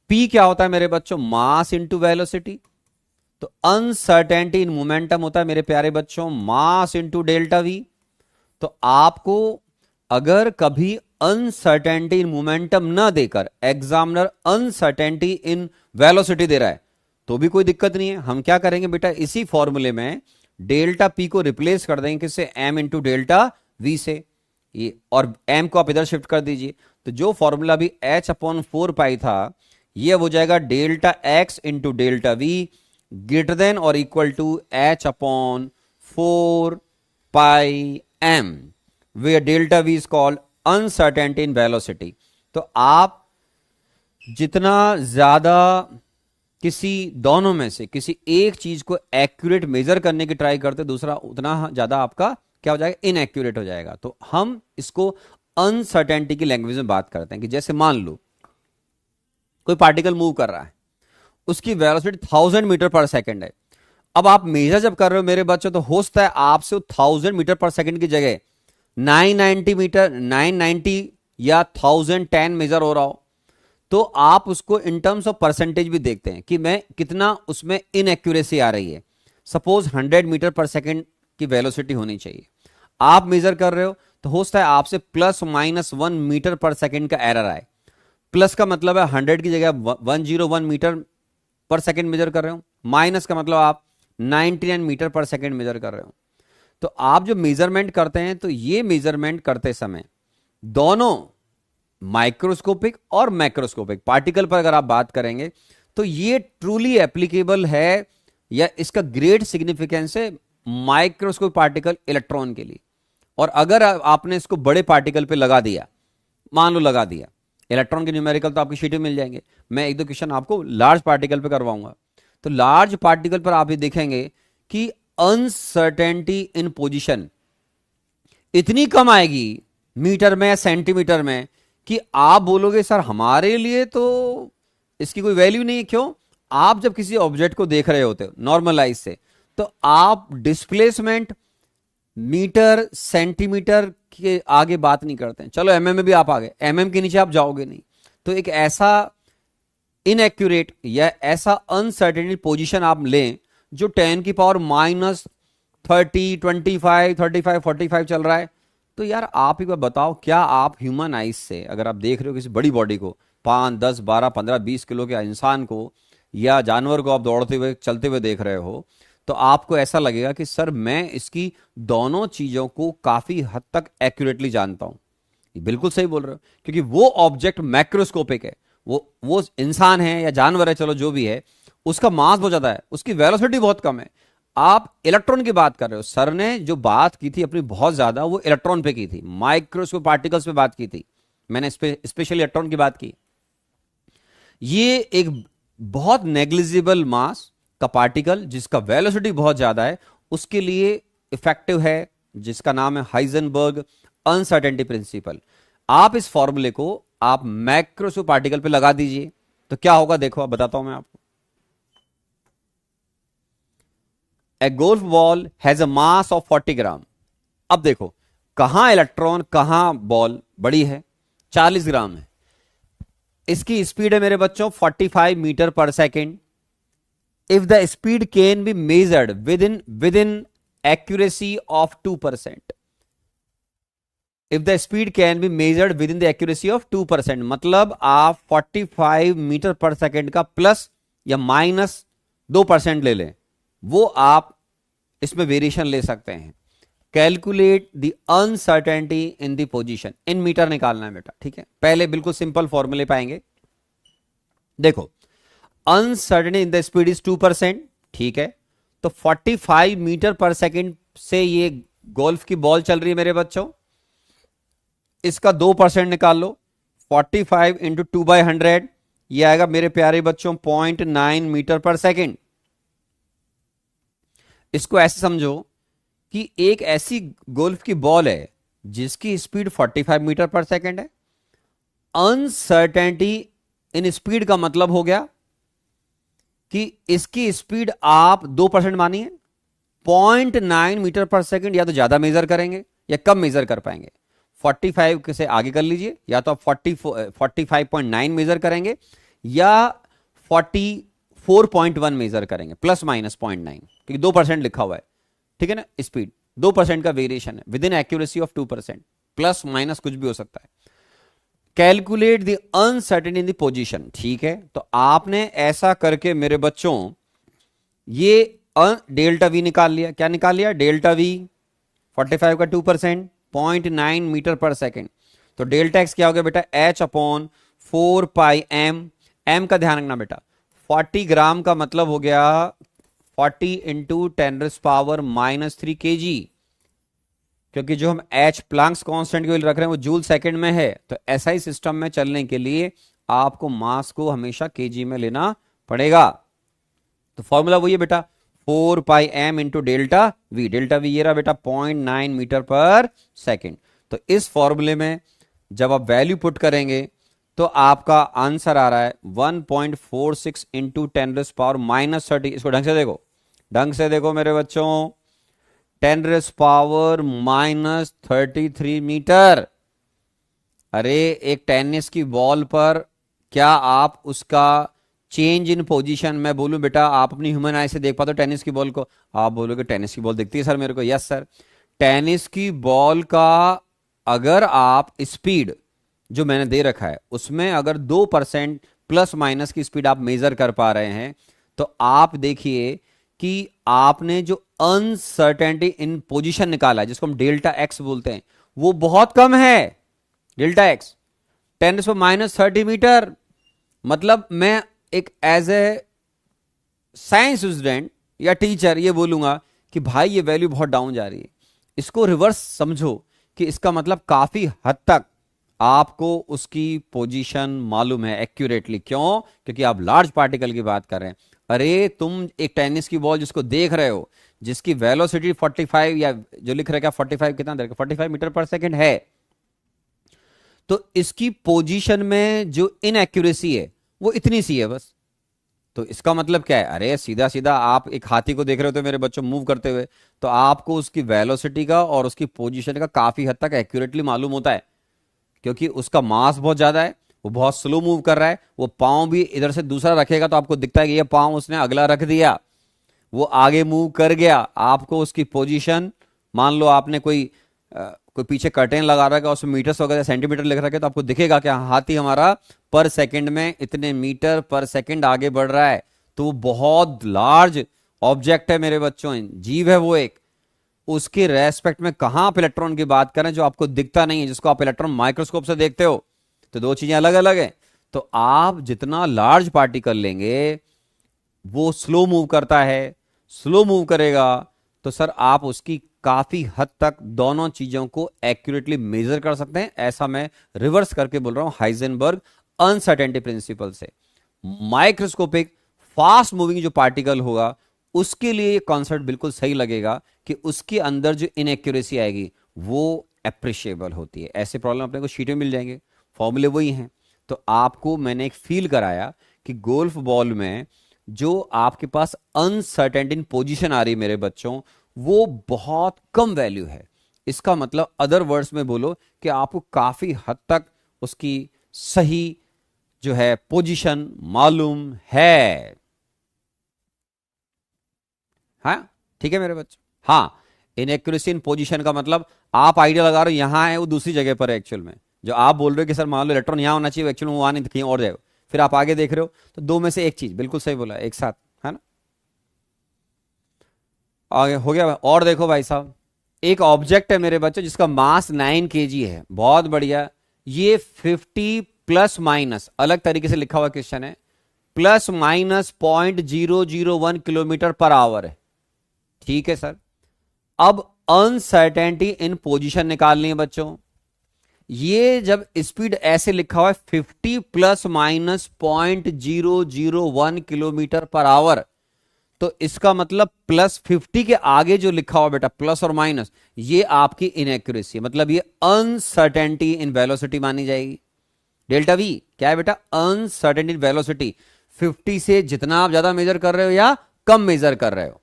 पी क्या होता है मेरे बच्चों, मास इंटू वेलोसिटी। तो अनसर्टेनिटी इन मोमेंटम होता है मेरे प्यारे बच्चों मास इंटू डेल्टा वी। तो आपको अगर कभी अनसर्टेनिटी इन मोमेंटम ना देकर एग्जामिनर अनसर्टेनिटी इन वेलोसिटी दे रहा है तो भी कोई दिक्कत नहीं है। हम क्या करेंगे बेटा, इसी फॉर्मूले में डेल्टा पी को रिप्लेस कर देंगे किससे, एम इंटू डेल्टा वी से, ये और एम को आप इधर शिफ्ट कर दीजिए। तो जो फॉर्मूला भी एच अपॉन 4 पाई था, ये हो जाएगा delta x into delta v greater than और equal to h upon 4 pi m, where delta v is called uncertainty in velocity. तो आप जितना ज्यादा किसी दोनों में से किसी एक चीज को एक्यूरेट मेजर करने की ट्राई करते, दूसरा उतना ज्यादा आपका क्या हो जाएगा, इनएक्यूरेट हो जाएगा। तो हम इसको अनसर्टेनिटी की लैंग्वेज में बात करते हैं कि जैसे मान लो कोई पार्टिकल मूव कर रहा है, उसकी वेलोसिटी 1000 मीटर पर सेकंड है। अब आप मेजर जब कर रहे हो मेरे बच्चों, तो हो सकता है आपसे 1000 मीटर पर सेकंड की जगह 990 या 1010 मेजर हो रहा हो, तो आप उसको इन टर्म्स ऑफ परसेंटेज भी देखते हैं कि मैं कितना उसमें इनएक्यूरेसी आ रही है। सपोज 100 मीटर पर सेकंड की वेलोसिटी होनी चाहिए, आप मेजर कर रहे हो तो हो सकता है आपसे ±1 मीटर पर सेकंड का एरर आए। प्लस का मतलब है 100 की जगह 101 मीटर पर सेकंड मेजर कर रहे हो, माइनस का मतलब आप 99 मीटर पर सेकंड मेजर कर रहे हो। तो आप जो मेजरमेंट करते हैं, तो ये मेजरमेंट करते समय दोनों माइक्रोस्कोपिक और मैक्रोस्कोपिक पार्टिकल पर अगर आप बात करेंगे तो ये ट्रूली एप्लीकेबल है या इसका ग्रेट सिग्निफिकेंस है माइक्रोस्कोपिक पार्टिकल इलेक्ट्रॉन के लिए। और अगर आपने इसको बड़े पार्टिकल पे लगा दिया, मान लो लगा दिया, इलेक्ट्रॉन के न्यूमेरिकल तो आपकी शीट में मिल जाएंगे, मैं एक दो क्वेश्चन आपको लार्ज पार्टिकल पे करवाऊंगा। तो लार्ज पार्टिकल पर आप ये देखेंगे कि अनसर्टेनिटी इन पोजीशन इतनी कम आएगी मीटर में या सेंटीमीटर में कि आप बोलोगे सर हमारे लिए तो इसकी कोई वैल्यू नहीं है। क्यों? आप जब किसी ऑब्जेक्ट को देख रहे होते हो नॉर्मल आइज से, तो आप डिस्प्लेसमेंट मीटर सेंटीमीटर के आगे बात नहीं करते हैं। चलो एमएम में भी आप आ गए, एमएम के नीचे आप जाओगे नहीं। तो एक ऐसा इनएक्यूरेट या ऐसा अनसर्टेनिटी पोजीशन आप लें जो 10 की पावर -30, 25, 35, 45 चल रहा है, तो यार आप एक बार बताओ, क्या आप ह्यूमन आइज से अगर आप देख रहे हो किसी बड़ी बॉडी को 5, 10, 12, 15, 20 किलो के इंसान को या जानवर को आप दौड़ते हुए चलते हुए देख रहे हो, तो आपको ऐसा लगेगा कि सर मैं इसकी दोनों चीजों को काफी हद तक एक्यूरेटली जानता हूं। ये बिल्कुल सही बोल रहे हो, क्योंकि वो ऑब्जेक्ट मैक्रोस्कोपिक है, वो इंसान है या जानवर है, चलो जो भी है, उसका मास बहुत ज्यादा है, उसकी वेलोसिटी बहुत कम है। आप इलेक्ट्रॉन की बात कर रहे हो, सर ने जो बात की थी अपनी बहुत ज्यादा, वो इलेक्ट्रॉन पे की थी, माइक्रोस्कोप पार्टिकल्स पे बात की थी, मैंने स्पेशली इलेक्ट्रॉन की बात की। ये एक बहुत नेग्लिजिबल मास का पार्टिकल जिसका वेलोसिटी बहुत ज्यादा है, उसके लिए इफेक्टिव है, जिसका नाम है हाइजेनबर्ग अनसर्टेनिटी प्रिंसिपल। आप इस फॉर्मूले को आप मैक्रोस्कोप पार्टिकल पे लगा दीजिए तो क्या होगा, देखो अब बताता हूं मैं आपको। ए golf ball has a mass of 40 ग्राम। अब देखो कहां इलेक्ट्रॉन कहां बॉल बड़ी है, 40 ग्राम है। इसकी स्पीड है मेरे बच्चों 45 metre per second. If the speed can be measured with in accuracy of 2%। If the speed can be measured with in the accuracy of 2%, मतलब आप 45 मीटर पर सेकेंड का प्लस या माइनस 2% ले लें, वो आप इसमें वेरिएशन ले सकते हैं। Calculate the uncertainty in the position, in meter निकालना है बेटा, ठीक है। पहले बिल्कुल सिंपल फॉर्मूले पाएंगे। देखो uncertainty in the speed is 2%, ठीक है। तो 45 मीटर पर सेकेंड से ये गोल्फ की बॉल चल रही है मेरे बच्चों, इसका 2% निकाल लो। 45 इंटू 2/100, ये आएगा मेरे प्यारे बच्चों 0.9 मीटर पर सेकेंड। इसको ऐसे समझो कि एक ऐसी गोल्फ की बॉल है जिसकी स्पीड 45 मीटर पर सेकेंड है। अनसर्टेनिटी इन स्पीड का मतलब हो गया कि इसकी स्पीड आप 2% मानिए, 0.9 मीटर पर सेकेंड, या तो ज्यादा मेजर करेंगे या कम मेजर कर पाएंगे। 45 से आगे कर लीजिए, या तो आप 45.9 मेजर करेंगे या 44.1 मेजर करेंगे, प्लस माइनस 0.9, क्योंकि 2% लिखा हुआ है, ठीक है ना। स्पीड 2% का वेरिएशन है with in accuracy of 2%, plus minus कुछ भी हो सकता है। Calculate the uncertainty in the position, ठीक है। तो आपने ऐसा करके मेरे बच्चों ये डेल्टा वी निकाल लिया। क्या निकाल लिया? डेल्टा वी 45 का 2%, 0.9 मीटर पर सेकेंड। तो डेल्टा एक्स क्या हो गया बेटा? h/4πm। एम का ध्यान रखना बेटा, 40 ग्राम का मतलब हो गया 40 इंटू 10⁻³ kg, क्योंकि जो हम एच प्लांक्स कांस्टेंट के लिए रख रहे हैं वो जूल सेकंड में है। तो एसआई सिस्टम में चलने के लिए आपको मास को हमेशा केजी में लेना पड़ेगा। तो फॉर्मूला वही है बेटा, 4πm into delta we. Delta v ये रहा बेटा 0.9 मीटर पर सेकेंड। तो इस फॉर्मूले में जब आप वैल्यू पुट करेंगे तो आपका आंसर आ रहा है 1.46 इंटू 10⁻⁻30। इसको ढंग से देखो, ढंग से देखो मेरे बच्चों, 10⁻³ मीटर। अरे एक टेनिस की बॉल पर क्या आप उसका चेंज इन पोजीशन, मैं बोलूं बेटा आप अपनी ह्यूमन आई से देख पाते हो टेनिस की बॉल को? आप बोलोगे टेनिस की बॉल दिखती है सर मेरे को। यस सर, टेनिस की बॉल का अगर आप स्पीड जो मैंने दे रखा है उसमें अगर 2% प्लस माइनस की स्पीड आप मेजर कर पा रहे हैं, तो आप देखिए कि आपने जो अनसर्टेनिटी इन पोजीशन निकाला है, जिसको हम डेल्टा एक्स बोलते हैं, वो बहुत कम है। Delta x 10⁻³ meter. मतलब मैं एक एज ए साइंस स्टूडेंट या टीचर ये बोलूंगा कि भाई ये वैल्यू बहुत डाउन जा रही है। इसको रिवर्स समझो कि इसका मतलब काफी हद तक आपको उसकी पोजीशन मालूम है एक्यूरेटली। क्यों? क्योंकि आप लार्ज पार्टिकल की बात कर रहे हैं। अरे तुम एक टेनिस की बॉल जिसको देख रहे हो, जिसकी वेलोसिटी 45 या जो लिख रहे क्या 45 कितना देर 45 मीटर पर सेकेंड है, तो इसकी पोजीशन में जो इनएक्यूरेसी है वो इतनी सी है बस। तो इसका मतलब क्या है? अरे सीधा सीधा आप एक हाथी को देख रहे हो तो मेरे बच्चों मूव करते हुए, तो आपको उसकी वेलोसिटी का और उसकी पोजीशन का काफी हद तक एक्यूरेटली मालूम होता है, क्योंकि उसका मास बहुत ज्यादा है, वो बहुत स्लो मूव कर रहा है। वो पांव भी इधर से दूसरा रखेगा तो आपको दिखता है कि ये पांव उसने अगला रख दिया, वो आगे मूव कर गया। आपको उसकी पोजीशन, मान लो आपने कोई पीछे कर्टेन लगा रखा है उसमें मीटर्स वगैरह सेंटीमीटर लिख रखा है तो आपको दिखेगा कि हाथी हमारा पर सेकंड में इतने मीटर पर सेकंड आगे बढ़ रहा है। तो वो बहुत लार्ज ऑब्जेक्ट है मेरे बच्चों, जीव है वो एक। उसके रेस्पेक्ट में कहां आप इलेक्ट्रॉन की बात करें जो आपको दिखता नहीं है, जिसको आप इलेक्ट्रॉन माइक्रोस्कोप से देखते हो। तो दो चीजें अलग अलग है। तो आप जितना लार्ज पार्टिकल लेंगे वो स्लो मूव करता है, स्लो मूव करेगा तो सर आप उसकी काफी हद तक दोनों चीजों को एक्यूरेटली मेजर कर सकते हैं। ऐसा मैं रिवर्स करके बोल रहा हूं हाइजेनबर्ग अनसर्टेनिटी प्रिंसिपल से। माइक्रोस्कोपिक फास्ट मूविंग जो पार्टिकल होगा उसके लिए ये कॉन्सेप्ट बिल्कुल सही लगेगा कि उसके अंदर जो इनएक्यूरेसी आएगी वो अप्रिशिएबल होती है। ऐसे प्रॉब्लम अपने को शीट में मिल जाएंगे, फॉर्मूले वही हैं। तो आपको मैंने एक फील कराया कि गोल्फ बॉल में जो आपके पास अनसर्टेनिटी इन पोजीशन आ रही है मेरे बच्चों, वो बहुत कम वैल्यू है। इसका मतलब अदर वर्ड्स में बोलो कि आपको काफी हद तक उसकी सही जो है पोजीशन मालूम है। हाँ ठीक है मेरे बच्चों। हाँ, इनएक्यूरेसी इन पोजीशन का मतलब आप आइडिया लगा रहे हो यहां है वो दूसरी जगह पर है एक्चुअल में। जो आप बोल रहे हो कि सर मान लो इलेक्ट्रॉन यहां होना चाहिए, एक्चुअल में वो वहां नहीं कहीं और जाएगा, फिर आप आगे देख रहे हो। तो दो में से एक चीज बिल्कुल सही बोला एक साथ, है ना। आगे हो गया। और देखो भाई साहब, एक ऑब्जेक्ट है मेरे बच्चों जिसका मास 9 kg है, बहुत बढ़िया। ये 50 प्लस माइनस अलग तरीके से लिखा हुआ क्वेश्चन है, plus minus 0.001 kilometre per our है। ठीक है सर। अब अनसर्टेनिटी इन पोजीशन निकालनी है बच्चों। ये जब स्पीड ऐसे लिखा हुआ है 50 plus minus 0.001 kilometre per our, तो इसका मतलब प्लस 50 के आगे जो लिखा हुआ बेटा प्लस और माइनस, ये आपकी इनएक्यूरेसी, मतलब ये अनसर्टेनिटी इन वेलोसिटी मानी जाएगी। डेल्टा वी क्या है बेटा? Uncertainty in velocity. 50 से जितना आप ज्यादा मेजर कर रहे हो या कम मेजर कर रहे हो,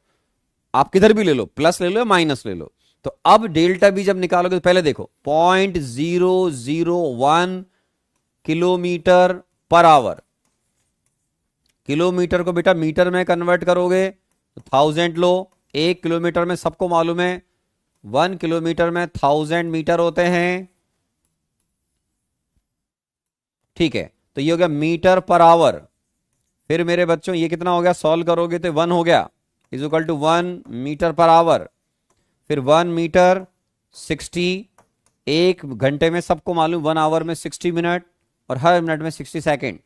आप किधर भी ले लो, प्लस ले लो या माइनस ले लो। तो अब डेल्टा बी जब निकालोगे तो पहले देखो 0.001 किलोमीटर पर आवर। किलोमीटर को बेटा मीटर में कन्वर्ट करोगे तो 1000 लो। 1 किलोमीटर में सबको मालूम है 1 किलोमीटर में 1000 मीटर होते हैं। ठीक है, तो ये हो गया मीटर पर आवर। फिर मेरे बच्चों ये कितना हो गया, सॉल्व करोगे तो 1 हो गया, is equal to 1 meter per hour. फिर 1 मीटर 60, 1 घंटे में सबको मालूम 1 आवर में 60 मिनट और हर मिनट में 60 सेकेंड,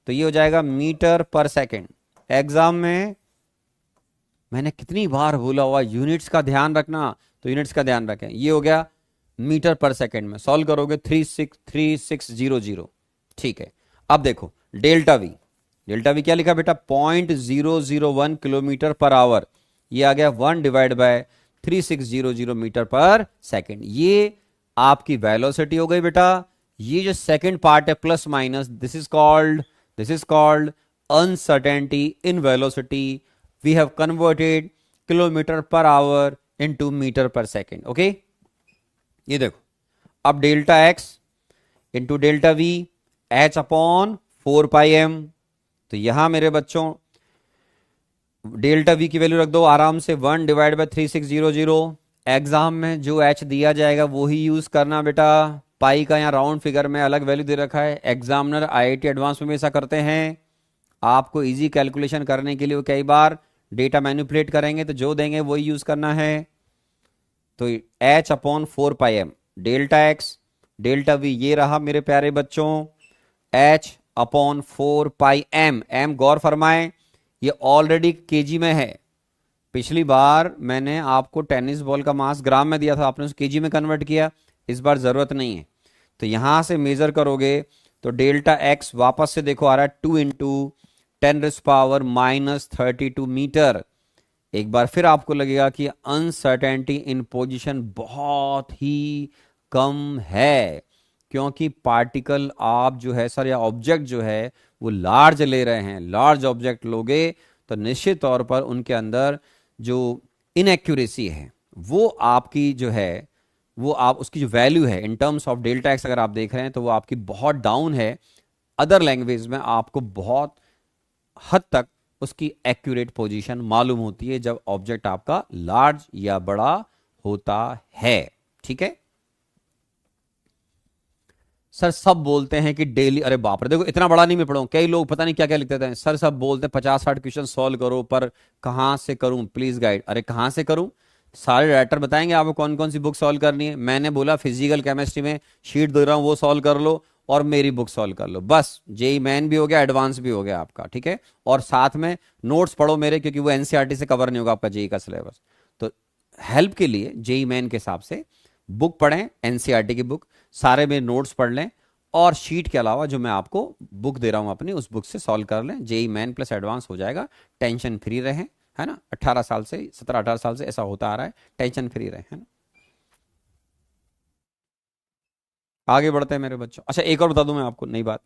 तो ये हो जाएगा मीटर पर सेकेंड। एग्जाम में मैंने कितनी बार बोला हुआ यूनिट्स का ध्यान रखना, तो यूनिट्स का ध्यान रखें। ये हो गया मीटर पर सेकेंड में, सॉल्व करोगे 363600। ठीक है, अब देखो डेल्टा वी। डेल्टा वी क्या लिखा बेटा? 0.001 किलोमीटर पर आवर। ये आ गया 1 divide by 3600 meter per second. ये आपकी वेलोसिटी हो गई बेटा। ये जो सेकेंड पार्ट है plus minus, this is called uncertainty in velocity. We have converted kilometer per hour into meter per second. Okay, ये देखो अब delta x into delta v h upon 4 pi m. तो यहां मेरे बच्चों डेल्टा वी की value रख दो आराम से 1 डिवाइड बाय 3600। एग्जाम में जो एच दिया जाएगा वो ही यूज करना बेटा। पाई का यहाँ राउंड फिगर में अलग वैल्यू दे रखा है, एग्जामिनर आईआईटी एडवांस में ऐसा करते हैं। आपको इजी कैलकुलेशन करने के लिए वो कई बार डेटा मैनिपुलेट करेंगे, तो जो देंगे वही यूज करना है। तो h upon 4 pi m delta x delta v ये रहा मेरे प्यारे बच्चों, एच अपॉन 4 पाई एम। एम गौर फरमाए ये ऑलरेडी केजी में है। पिछली बार मैंने आपको टेनिस बॉल का मास ग्राम में दिया था, आपने उसे केजी में कन्वर्ट किया, इस बार जरूरत नहीं है। तो यहां से मेजर करोगे तो डेल्टा एक्स वापस से देखो आ रहा है 2 इंटू 10⁻⁻32 मीटर। एक बार फिर आपको लगेगा कि अनसर्टेनिटी इन पोजीशन बहुत ही कम है, क्योंकि पार्टिकल आप जो है सर या ऑब्जेक्ट जो है वो लार्ज ले रहे हैं। लार्ज ऑब्जेक्ट लोगे तो निश्चित तौर पर उनके अंदर जो इनएक्यूरेसी है वो आपकी जो है वो आप उसकी जो वैल्यू है इन टर्म्स ऑफ डेल्टा एक्स अगर आप देख रहे हैं तो वो आपकी बहुत डाउन है। अदर लैंग्वेज में आपको बहुत हद तक उसकी एक्यूरेट पोजीशन मालूम होती है जब ऑब्जेक्ट आपका लार्ज या बड़ा होता है। ठीक है, सर सब बोलते हैं कि डेली, अरे बाप रे, देखो इतना बड़ा नहीं मैं पढ़ूं, कई लोग पता नहीं क्या क्या लिखते थे सर, सब बोलते हैं 50-60 क्वेश्चन सॉल्व करो, पर कहाँ से करूं प्लीज गाइड। अरे कहाँ से करूं, सारे राइटर बताएंगे आपको कौन कौन सी बुक सॉल्व करनी है। मैंने बोला फिजिकल केमिस्ट्री में शीट दे रहा हूं वो सॉल्व कर लो, और मेरी बुक सॉल्व कर लो, बस जेई मैन भी हो गया, एडवांस भी हो गया आपका, ठीक है। और साथ में नोट्स पढ़ो मेरे, क्योंकि वो एनसीईआरटी से कवर नहीं होगा आपका जेई का सिलेबस। तो हेल्प के लिए जेई मैन के हिसाब से बुक पढ़ें, एनसीईआरटी की बुक, सारे में नोट्स पढ़ लें, और शीट के अलावा जो मैं आपको बुक दे रहा हूं अपनी, उस बुक से सॉल्व कर लें, जेई मैन प्लस एडवांस हो जाएगा। टेंशन फ्री रहें, है ना, 18 साल से, 17-18 साल से ऐसा होता आ रहा है, टेंशन फ्री रहें, है ना। आगे बढ़ते हैं मेरे बच्चों। अच्छा एक और बता दूं मैं आपको नई बात,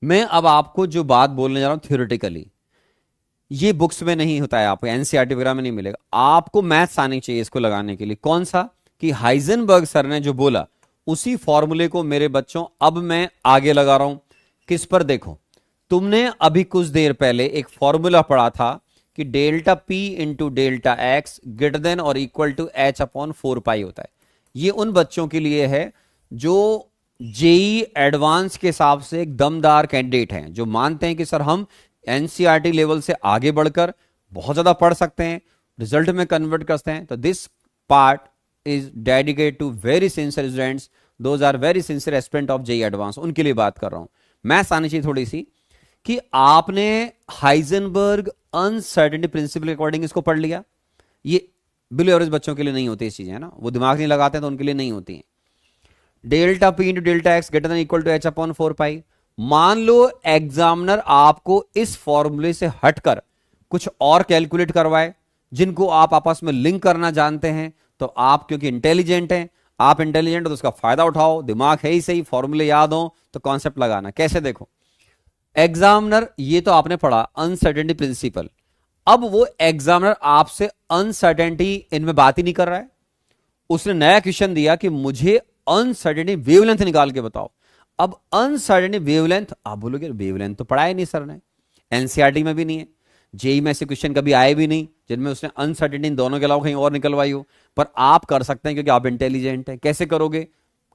मैं अब आपको जो बात बोलने जा रहा हूं थियोरेटिकली, ये बुक्स में नहीं होता है, आपको एनसीईआरटी वगैरह में नहीं मिलेगा। आपको मैथ्स आनी चाहिए इसको लगाने के लिए। कौन सा, कि हाइजेनबर्ग सर ने जो बोला उसी फॉर्मूले को मेरे बच्चों अब मैं आगे लगा रहा हूं। किस पर, देखो तुमने अभी कुछ देर पहले एक फॉर्मूला पढ़ा था कि delta p into delta x greater than और इक्वल टू एच अपॉन 4 पाई होता है। ये उन बच्चों के लिए है जो जेई एडवांस के हिसाब से एक दमदार कैंडिडेट हैं, जो मानते हैं कि सर हम एनसीईआरटी लेवल से आगे बढ़कर बहुत ज्यादा पढ़ सकते हैं, रिजल्ट में कन्वर्ट कर सकते हैं। तो this part is dedicated to very sincere students, those are very sincere aspirant of JEE advance, उनके लिए बात कर रहा हूं। मैथ्स आनी चाहिए थोड़ी सी, कि आपने हाइजेनबर्ग अनसर्टेनिटी प्रिंसिपल के अकॉर्डिंग इसको पढ़ लिया। ये बिलो एवरेज बच्चों के लिए नहीं होती इस चीजें, है ना, वो दिमाग नहीं लगाते तो उनके लिए नहीं होती हैं। Delta p into delta x greater than equal to h upon 4 pi. मान लो एग्जामिनर आपको इस फॉर्मूले से हटकर कुछ और कैलकुलेट करवाए, जिनको आप आपस में लिंक करना जानते हैं, तो आप क्योंकि इंटेलिजेंट हैं, आप इंटेलिजेंट हो तो उसका फायदा उठाओ, दिमाग है ही सही, फॉर्मूले याद हो तो कॉन्सेप्ट लगाना। कैसे, देखो एग्जामिनर, ये तो आपने पढ़ा अनसर्टेनिटी प्रिंसिपल, अब वो एग्जामिनर आपसे अनसर्टेनिटी इनमें बात ही नहीं कर रहा है, उसने नया क्वेश्चन दिया कि मुझे अनसर्टेनिटी वेवलेंथ निकाल के बताओ। अब अनसर्टेनिटी वेवलेंथ, आप बोलोगे वेवलेंथ तो पढ़ाया नहीं सर ने, एनसीईआरटी में भी नहीं है, जेई में से क्वेश्चन कभी आए भी नहीं जिनमें उसने अनसर्टेनिटी दोनों के अलावा कहीं और निकलवाई हो, पर आप कर सकते हैं क्योंकि आप इंटेलिजेंट हैं। कैसे करोगे,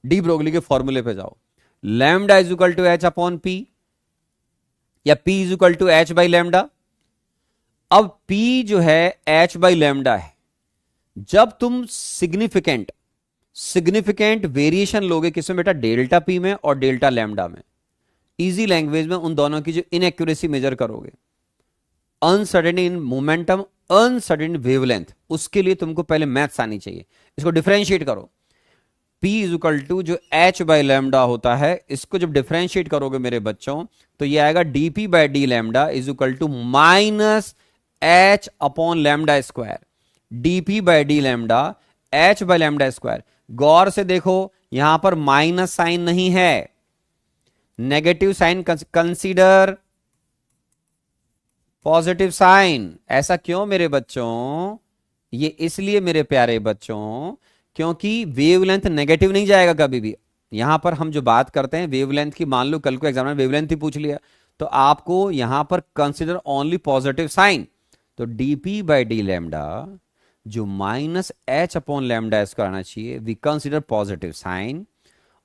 डी ब्रोगली के फॉर्मूले पे जाओ, lambda is equal to h upon p, या p is equal to h by lambda. अब पी जो है एच बाई लैम्डा है, जब तुम सिग्निफिकेंट वेरिएशन लोगे किसमें बेटा, डेल्टा पी में और डेल्टा लैम्डा में, इजी लैंग्वेज में उन दोनों की जो इनएक्यूरेसी मेजर करोगे, uncertainty in momentum, uncertainty wavelength, उसके लिए तुमको पहले मैथ्स आनी चाहिए। इसको डिफरेंशिएट करो, P इज इक्वल टू जो H बाई लैम्डा होता है, इसको जब डिफरेंशिएट करोगे मेरे बच्चों तो ये आएगा dP by d lambda is equal to minus H upon lambda square, dP by d lambda H by lambda square. गौर से देखो यहां पर माइनस साइन नहीं है, negative sign consider positive sign. ऐसा क्यों मेरे बच्चों, ये इसलिए मेरे प्यारे बच्चों क्योंकि वेवलेंथ नेगेटिव नहीं जाएगा कभी भी। यहां पर हम जो बात करते हैं वेवलेंथ की, मान लो कल को एग्जाम में वेवलेंथ ही पूछ लिया तो आपको यहां पर कंसीडर ओनली पॉजिटिव साइन। तो डीपी बाई डी लैम्डा जो माइनस एच अपॉन लैम्डा इसका आना चाहिए, वी कंसीडर पॉजिटिव साइन।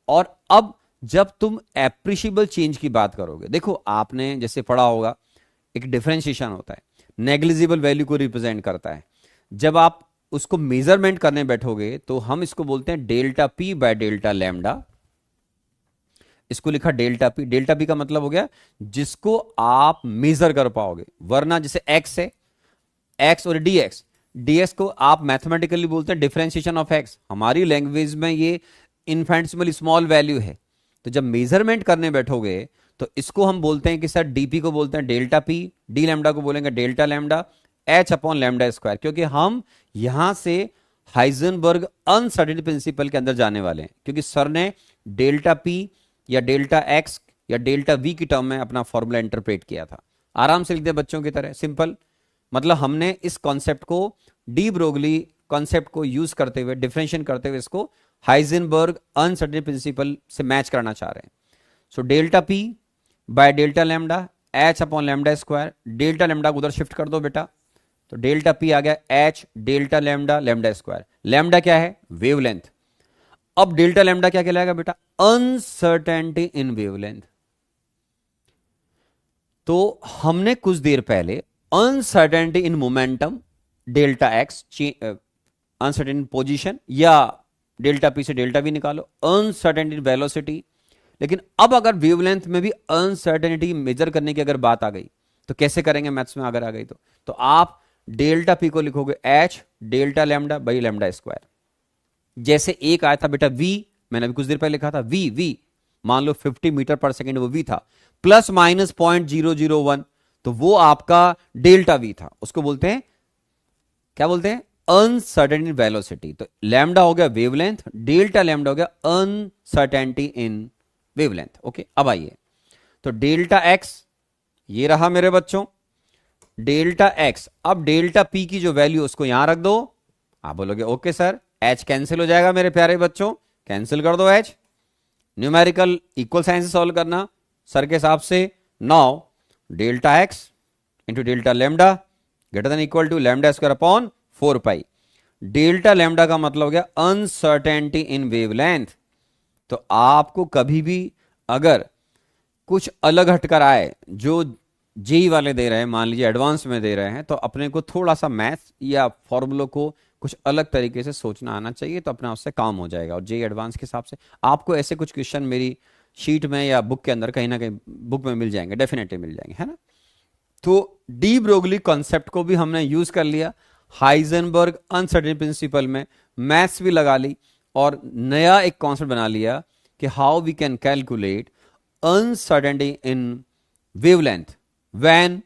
और अब जब तुम एप्रिशिएबल चेंज की बात करोगे, देखो आपने जैसे पढ़ा होगा एक डिफरेंशिएशन होता है, नेग्लिजिबल वैल्यू को रिप्रेजेंट करता है। जब आप उसको मेजरमेंट करने बैठोगे तो हम इसको बोलते हैं delta P by delta lambda. इसको लिखा डेल्टा पी, डेल्टा पी का मतलब हो गया जिसको आप मेजर कर पाओगे, वरना जैसे एक्स है, एक्स और डीएक्स, डीएक्स को आप मैथमेटिकली बोलते हैं डिफरेंशिएशन ऑफ एक्स, हमारी लैंग्वेज में ये इनफाइनिटेसिमल स्मॉल वैल्यू है। तो जब मेजरमेंट करने बैठोगे तो इसको हम बोलते हैं कि सर डीपी को बोलते हैं डेल्टा पी, डी लैम्डा को बोलेंगे delta lambda, H upon lambda square, क्योंकि हम यहां से हाइजेनबर्ग अनसर्टेनिटी प्रिंसिपल के अंदर जाने वाले हैं, क्योंकि सर ने डेल्टा पी या डेल्टा एक्स या डेल्टा वी की टर्म में अपना फॉर्मूला इंटरप्रेट किया था। आराम से लिख दे बच्चों की तरह, सिंपल। मतलब हमने इस कॉन्सेप्ट को डी ब्रोगली कॉन्सेप्ट को यूज करते हुए, डिफरेंशिएट करते हुए इसको हाइजेनबर्ग अनसर्टेनिटी प्रिंसिपल से मैच करना चाह रहे हैं। So delta P by delta lambda H upon lambda square, delta lambda को उधर शिफ्ट कर दो बेटा, तो डेल्टा पी आ गया H delta lambda lambda square. Lambda क्या है, वेवलेंथ। अब डेल्टा लैम्डा क्या कहलाएगा बेटा? Uncertainty in wavelength. तो हमने कुछ देर पहले uncertainty in momentum delta x, uncertain position, या डेल्टा पी से डेल्टा वी निकालो, अनसर्टेनिटी वेलोसिटी। लेकिन अब अगर वेवलेंथ में भी अनसर्टेनिटी मेजर करने की अगर बात आ गई तो कैसे करेंगे मैथ्स में अगर आ गई तो आप डेल्टा पी को लिखोगे H delta lambda by lambda square. जैसे एक आया था बेटा वी, मैंने अभी कुछ देर पहले लिखा था वी मान लो 50 मीटर पर सेकेंड वो वी था, प्लस माइनस 0.001, तो वो आपका डेल्टा वी था, उसको बोलते हैं, क्या बोलते हैं? Uncertainty velocity. तो लैम्डा हो गया वेवलेंथ, डेल्टा लैम्डा हो गया अनसर्टेनिटी इन वेवलेंथ। ओके, अब आइए, तो डेल्टा एक्स ये रहा मेरे बच्चों, डेल्टा एक्स। अब डेल्टा पी की जो वैल्यू उसको यहां रख दो। आप बोलोगे ओके सर, एच कैंसिल हो जाएगा मेरे प्यारे बच्चों, कैंसिल कर दो एच। न्यूमेरिकल इक्वल साइन से सॉल्व करना सर के हिसाब से। Now delta x into delta lambda greater than equal to lambda square upon 4 pi. Delta lambda का मतलब हो गया अनसर्टेनिटी इन वेवलेंथ। तो आपको कभी भी अगर कुछ अलग हटकर आए, जो जेई वाले दे रहे हैं, मान लीजिए एडवांस में दे रहे हैं, तो अपने को थोड़ा सा मैथ या फॉर्मूलों को कुछ अलग तरीके से सोचना आना चाहिए, तो अपना उससे काम हो जाएगा। और जेई एडवांस के हिसाब से आपको ऐसे कुछ क्वेश्चन मेरी शीट में या बुक के अंदर कहीं ना कहीं बुक में मिल जाएंगे, डेफिनेटली मिल जाएंगे, है ना। तो डी ब्रोगली कॉन्सेप्ट को भी हमने यूज कर लिया, हाइजेनबर्ग अनसर्टेनिटी प्रिंसिपल में मैथ्स भी लगा ली, और नया एक कॉन्सेप्ट बना लिया कि how we can calculate uncertainty in wavelength when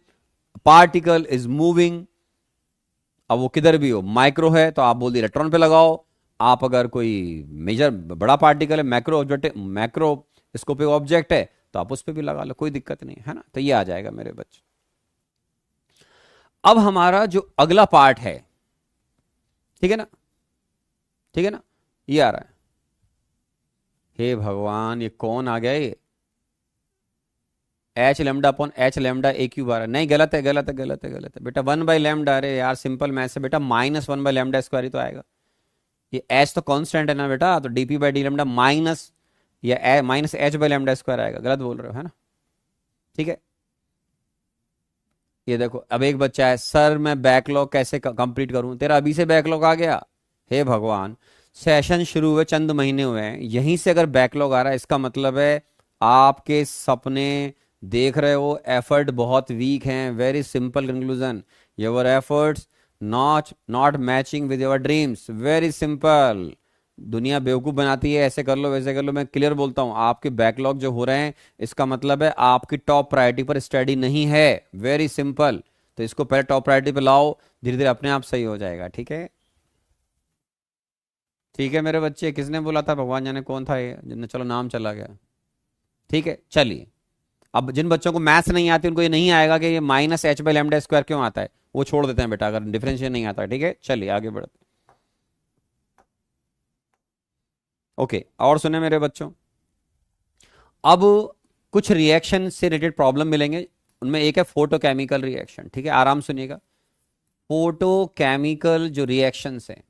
particle is moving. अब वो किधर भी हो, माइक्रो है तो आप बोल दिए इलेक्ट्रॉन पे लगाओ, आप अगर कोई मेजर बड़ा पार्टिकल है, मैक्रोस्कोपिक ऑब्जेक्ट है, तो आप उस पर भी लगा लो, कोई दिक्कत नहीं है ना। तो ये आ जाएगा मेरे बच्चे। अब हमारा जो अगला पार्ट है, ठीक है ना, ठीक है ना, ये आ रहा है। हे भगवान, ये कौन आ गया? ये h lambda upon h lambda a cube आ रहा है। नहीं, गलत है, गलत है, गलत है, गलत है बेटा, 1/λ। अरे यार सिंपल मैथ से बेटा, -1/λ² ही तो आएगा। ये एच तो कांस्टेंट है ना बेटा, तो DP by D lambda minus या माइनस h/λ² आएगा। गलत बोल रहे हो, है ना, ठीक है। ये देखो, अब एक बच्चा है, सर मैं बैकलॉग कैसे कंप्लीट करूं? तेरा अभी से बैकलॉग आ गया? हे भगवान, सेशन शुरू हुए चंद महीने हुए हैं, यहीं से अगर बैकलॉग आ रहा है, इसका मतलब है आपके सपने देख रहे हो, एफर्ट बहुत वीक हैं। Very simple conclusion, your efforts not matching with your dreams. Very simple. दुनिया बेवकूफ बनाती है, ऐसे कर लो वैसे कर लो। मैं क्लियर बोलता हूं, आपके बैकलॉग जो हो रहे हैं, इसका मतलब है आपकी टॉप प्रायोरिटी पर स्टडी नहीं है। Very simple. तो इसको पहले टॉप प्रायोरिटी पे लाओ, धीरे धीरे अपने आप सही हो जाएगा, ठीक है। ठीक है मेरे बच्चे, किसने बोला था? भगवान जाने कौन था ये, जिन्हें चलो नाम चला गया। ठीक है, चलिए। अब जिन बच्चों को मैथ्स नहीं आती, उनको ये नहीं आएगा कि ये -h/λ² क्यों आता है, वो छोड़ देते हैं बेटा, अगर डिफरेंशिएट नहीं आता। ठीक है, चलिए आगे बढ़ते। ओके, और सुने मेरे बच्चों, अब कुछ रिएक्शन से रिलेटेड प्रॉब्लम मिलेंगे, उनमें एक है फोटोकेमिकल रिएक्शन। ठीक है, आराम सुनिएगा। फोटोकेमिकल जो रिएक्शंस हैं,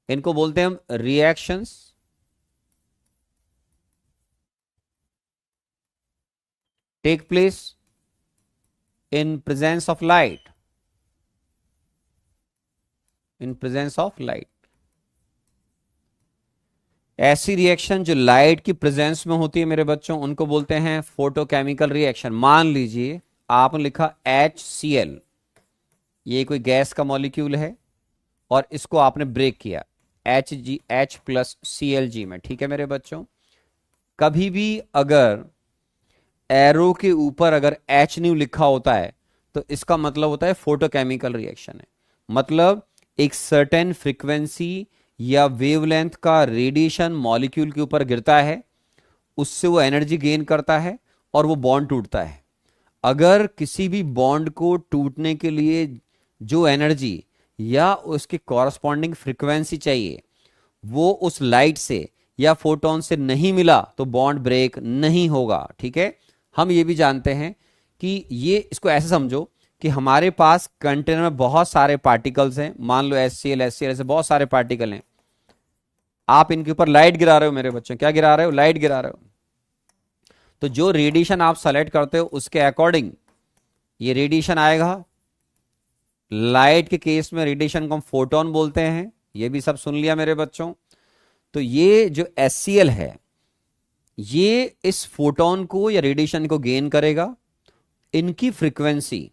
इनको बोलते हैं हम reactions take place in presence of light. In presence of light, ऐसी रिएक्शन जो लाइट की प्रेजेंस में होती है मेरे बच्चों, उनको बोलते हैं फोटोकेमिकल रिएक्शन। मान लीजिए आपने लिखा HCl, ये कोई गैस का मॉलिक्यूल है, और इसको आपने ब्रेक किया H+Cl में। ठीक है मेरे बच्चों, कभी भी अगर एरो के ऊपर अगर H न्यू लिखा होता है, तो इसका मतलब होता है फोटोकेमिकल रिएक्शन है। मतलब एक सर्टेन फ्रीक्वेंसी या वेवलेंथ का रेडिएशन मॉलिक्यूल के ऊपर गिरता है, उससे वो एनर्जी गेन करता है और वो बॉन्ड टूटता है। अगर किसी भी बॉन्ड को टूटने के लिए जो एनर्जी या उसके कॉरस्पॉन्डिंग फ्रीक्वेंसी चाहिए, वो उस लाइट से या फोटोन से नहीं मिला, तो बॉन्ड ब्रेक नहीं होगा। ठीक है, हम ये भी जानते हैं कि ये, इसको ऐसे समझो कि हमारे पास कंटेनर में बहुत सारे पार्टिकल्स हैं, मान लो HCl ऐसे बहुत सारे पार्टिकल हैं। आप इनके ऊपर लाइट गिरा रहे हो मेरे बच्चों, क्या गिरा रहे हो, लाइट गिरा रहे हो। तो जो रेडिएशन आप सेलेक्ट करते हो उसके अकॉर्डिंग ये रेडिएशन आएगा। लाइट के केस में रेडिएशन को हम फोटोन बोलते हैं, ये भी सब सुन लिया मेरे बच्चों। तो ये जो HCl है ये इस फोटोन को या रेडिएशन को गेन करेगा। इनकी फ्रीक्वेंसी,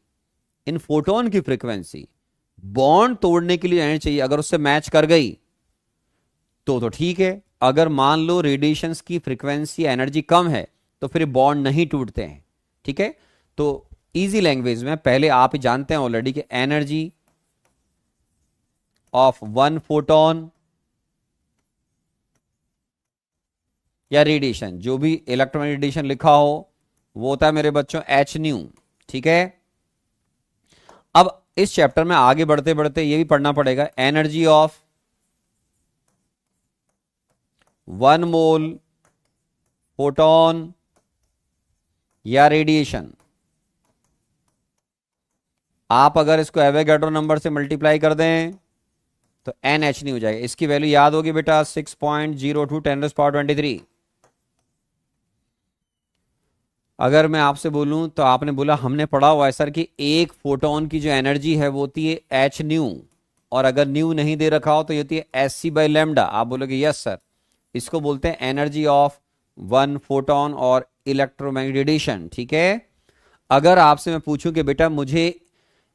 इन फोटोन की फ्रीक्वेंसी बॉन्ड तोड़ने के लिए रहनी चाहिए। अगर उससे मैच कर गई तो ठीक है। अगर मान लो रेडिएशंस की फ्रीक्वेंसी एनर्जी कम है तो फिर बॉन्ड नहीं टूटते हैं। ठीक है, तो इजी लैंग्वेज में पहले आप ही जानते हैं ऑलरेडी कि एनर्जी ऑफ वन फोटोन या रेडिएशन, जो भी इलेक्ट्रोमैग्नेटिक रेडिएशन लिखा हो वो होता है मेरे बच्चों एच न्यू। ठीक है, अब इस चैप्टर में आगे बढ़ते बढ़ते ये भी पढ़ना पड़ेगा, एनर्जी ऑफ 1 मोल फोटोन या रेडिएशन। आप अगर इसको एवोगैड्रो नंबर से मल्टीप्लाई कर दें तो NH नहीं हो जाएगा। इसकी वैल्यू याद होगी बेटा 6.02 10⁻23। अगर मैं आपसे बोलूं तो आपने बोला हमने पढ़ा हुआ है सर कि एक फोटोन की जो एनर्जी है वो होती है एच न्यू, और अगर न्यू नहीं दे रखा हो तो ये होती है SC/λ। आप बोलोगे यस सर, इसको बोलते हैं एनर्जी ऑफ 1 फोटोन और इलेक्ट्रोमैग्नेटिक रेडिएशन। ठीक है, अगर आपसे मैं पूछूं कि बेटा मुझे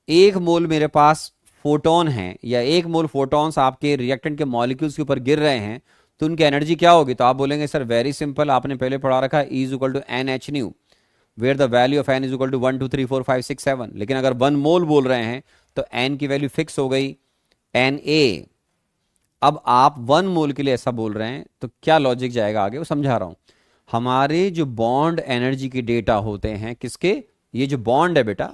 1 मोल मेरे पास फोटोन है या 1 मोल फोटॉन्स आपके रिएक्टेंट के मॉलिक्यूल्स के ऊपर गिर रहे हैं तो उनकी एनर्जी क्या होगी, तो आप बोलेंगे सर वेरी सिंपल, आपने पहले पढ़ा रखा है E=NH nu, where the value of N = 1 2 3 4 5 6 7। लेकिन अगर 1 मोल बोल रहे हैं तो N की वैल्यू फिक्स हो गई Na। अब आप 1 मोल के लिए ऐसा बोल रहे हैं तो क्या लॉजिक जाएगा आगे वो समझा रहा हूं। हमारे जो बॉन्ड एनर्जी के डेटा होते हैं किसके, ये जो बॉन्ड है बेटा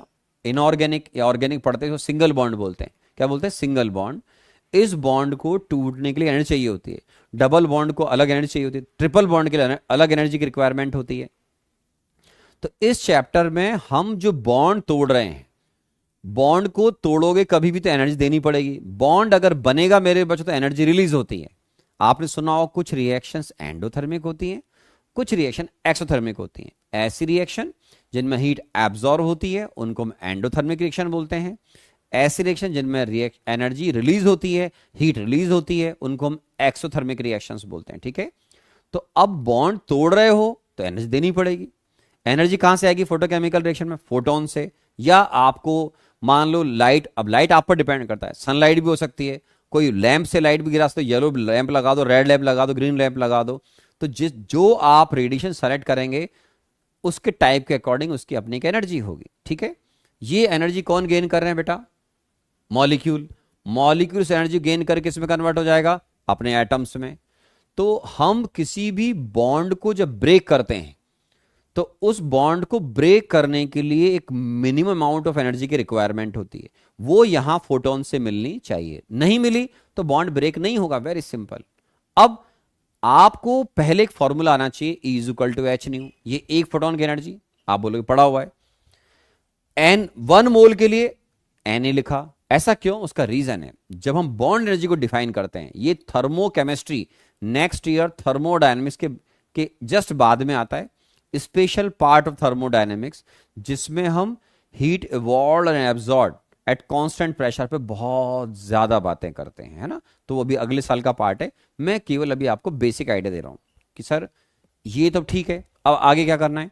इनऑर्गेनिक या ऑर्गेनिक पढ़ते हैं तो सिंगल बॉन्ड बोलते हैं। क्या बोलते हैं, सिंगल बॉन्ड। इस बॉन्ड को टूटने के लिए एनर्जी चाहिए होती है, डबल बॉन्ड को अलग एनर्जी चाहिए होती है, ट्रिपल बॉन्ड के लिए अलग एनर्जी की रिक्वायरमेंट होती है। तो इस चैप्टर में हम जो बॉन्ड तोड़ रहे हैं, बॉन्ड को तोड़ोगे कभी भी तो एनर्जी देनी पड़ेगी। बॉन्ड अगर बनेगा मेरे बच्चों तो एनर्जी रिलीज होती है। आपने सुना हो कुछ रिएक्शंस एंडोथर्मिक होती हैं, कुछ रिएक्शन एक्सोथर्मिक होती हैं। ऐसी रिएक्शन जिनमें हीट एब्जॉर्ब होती है उनको हम एंडोथर्मिक रिएक्शन बोलते हैं। ऐसी रिएक्शन जिनमें एनर्जी रिलीज होती है, हीट रिलीज होती है, उनको हम एक्सोथर्मिक रिएक्शंस बोलते हैं। ठीक है, तो अब बॉन्ड तोड़ रहे हो तो एनर्जी देनी पड़ेगी। एनर्जी कहां से आएगी, फोटोकेमिकल रिएक्शन में फोटोन से, या आपको मान लो लाइट, अब लाइट आप पर डिपेंड करता है, सनलाइट भी हो सकती है, कोई लैंप से लाइट भी गिरा सकते हो, येलो लैंप लगा दो, रेड लैंप लगा दो, ग्रीन लैंप लगा दो। तो जो आप रेडिएशन सेलेक्ट करेंगे उसके टाइप के अकॉर्डिंग उसकी अपनी एक एनर्जी होगी। ठीक है, ये एनर्जी कौन गेन कर रहे हैं बेटा, मॉलिक्यूल। मॉलिक्यूल से एनर्जी गेन करके किस में कन्वर्ट हो जाएगा, अपने एटम्स में। तो हम किसी भी बॉन्ड को जब ब्रेक करते हैं तो उस बॉन्ड को ब्रेक करने के लिए एक मिनिमम अमाउंट ऑफ एनर्जी की रिक्वायरमेंट होती है, वो यहां फोटोन से मिलनी चाहिए। नहीं मिली तो बॉन्ड ब्रेक नहीं होगा, वेरी सिंपल। अब आपको पहले एक फॉर्मूला आना चाहिए E=H न्यू, ये एक फोटोन की एनर्जी, आप बोलोगे पड़ा हुआ है। N 1 मोल के लिए Na लिखा, ऐसा क्यों, उसका रीजन है। जब हम बॉन्ड एनर्जी को डिफाइन करते हैं, ये थर्मोकेमिस्ट्री नेक्स्ट ईयर थर्मोडायनेमिक्स के जस्ट बाद में आता है, स्पेशल पार्ट ऑफ थर्मोडायनेमिक्स, जिसमें हम heat evolve and absorb eight constant pressure पे बहुत ज्यादा बातें करते हैं, है ना। तो वो भी अगले साल का पार्ट है। मैं केवल अभी आपको बेसिक आइडिया दे रहा हूं कि सर ये तो ठीक है, अब आगे क्या करना है।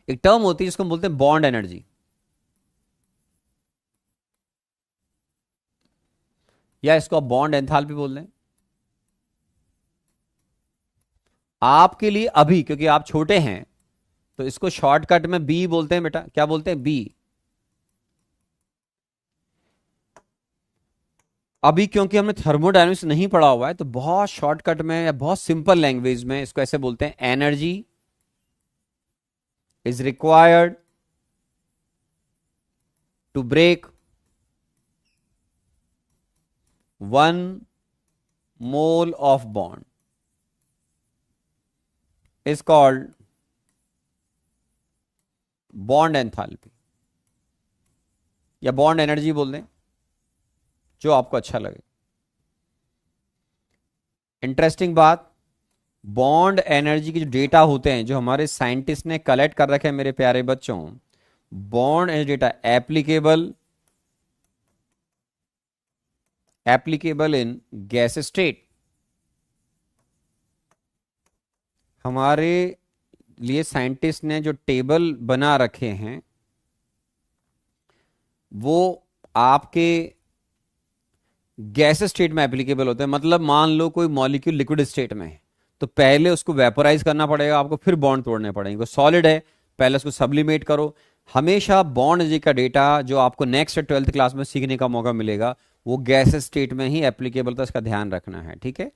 एक टर्म होती है जिसको हम बोलते हैं बॉन्ड एनर्जी, या इसको आप बॉन्ड एंथैल्पी बोल दें। आपके लिए अभी क्योंकि आप छोटे हैं तो इसको शॉर्टकट में बी बोलते हैं बेटा, क्या बोलते हैं, बी। अभी क्योंकि हमने थर्मोडायनेमिक्स नहीं पढ़ा हुआ है तो बहुत शॉर्टकट में या बहुत सिंपल लैंग्वेज में इसको ऐसे बोलते हैं, energy is required to break 1 mole of bond is called bond enthalpy, या बॉन्ड एनर्जी बोल दें, जो आपको अच्छा लगे। इंटरेस्टिंग बात, बॉन्ड एनर्जी के जो डेटा होते हैं जो हमारे साइंटिस्ट ने कलेक्ट कर रखे हैं मेरे प्यारे बच्चों, bond energy data applicable in gas state, हमारे लिए साइंटिस्ट ने जो टेबल बना रखे हैं वो आपके गैस स्टेट में एप्लीकेबल होते हैं। मतलब मान लो कोई मॉलिक्यूल लिक्विड स्टेट में है तो पहले उसको वेपोराइज करना पड़ेगा आपको, फिर बॉन्ड तोड़ने पड़ेंगे। सॉलिड है, पहले उसको सब्लिमेट करो। हमेशा बॉन्ड एनर्जी का डेटा जो आपको नेक्स्ट 12th क्लास में सीखने का मौका मिलेगा वो गैस स्टेट में ही एप्लीकेबल, तो इसका ध्यान रखना है, ठीक है।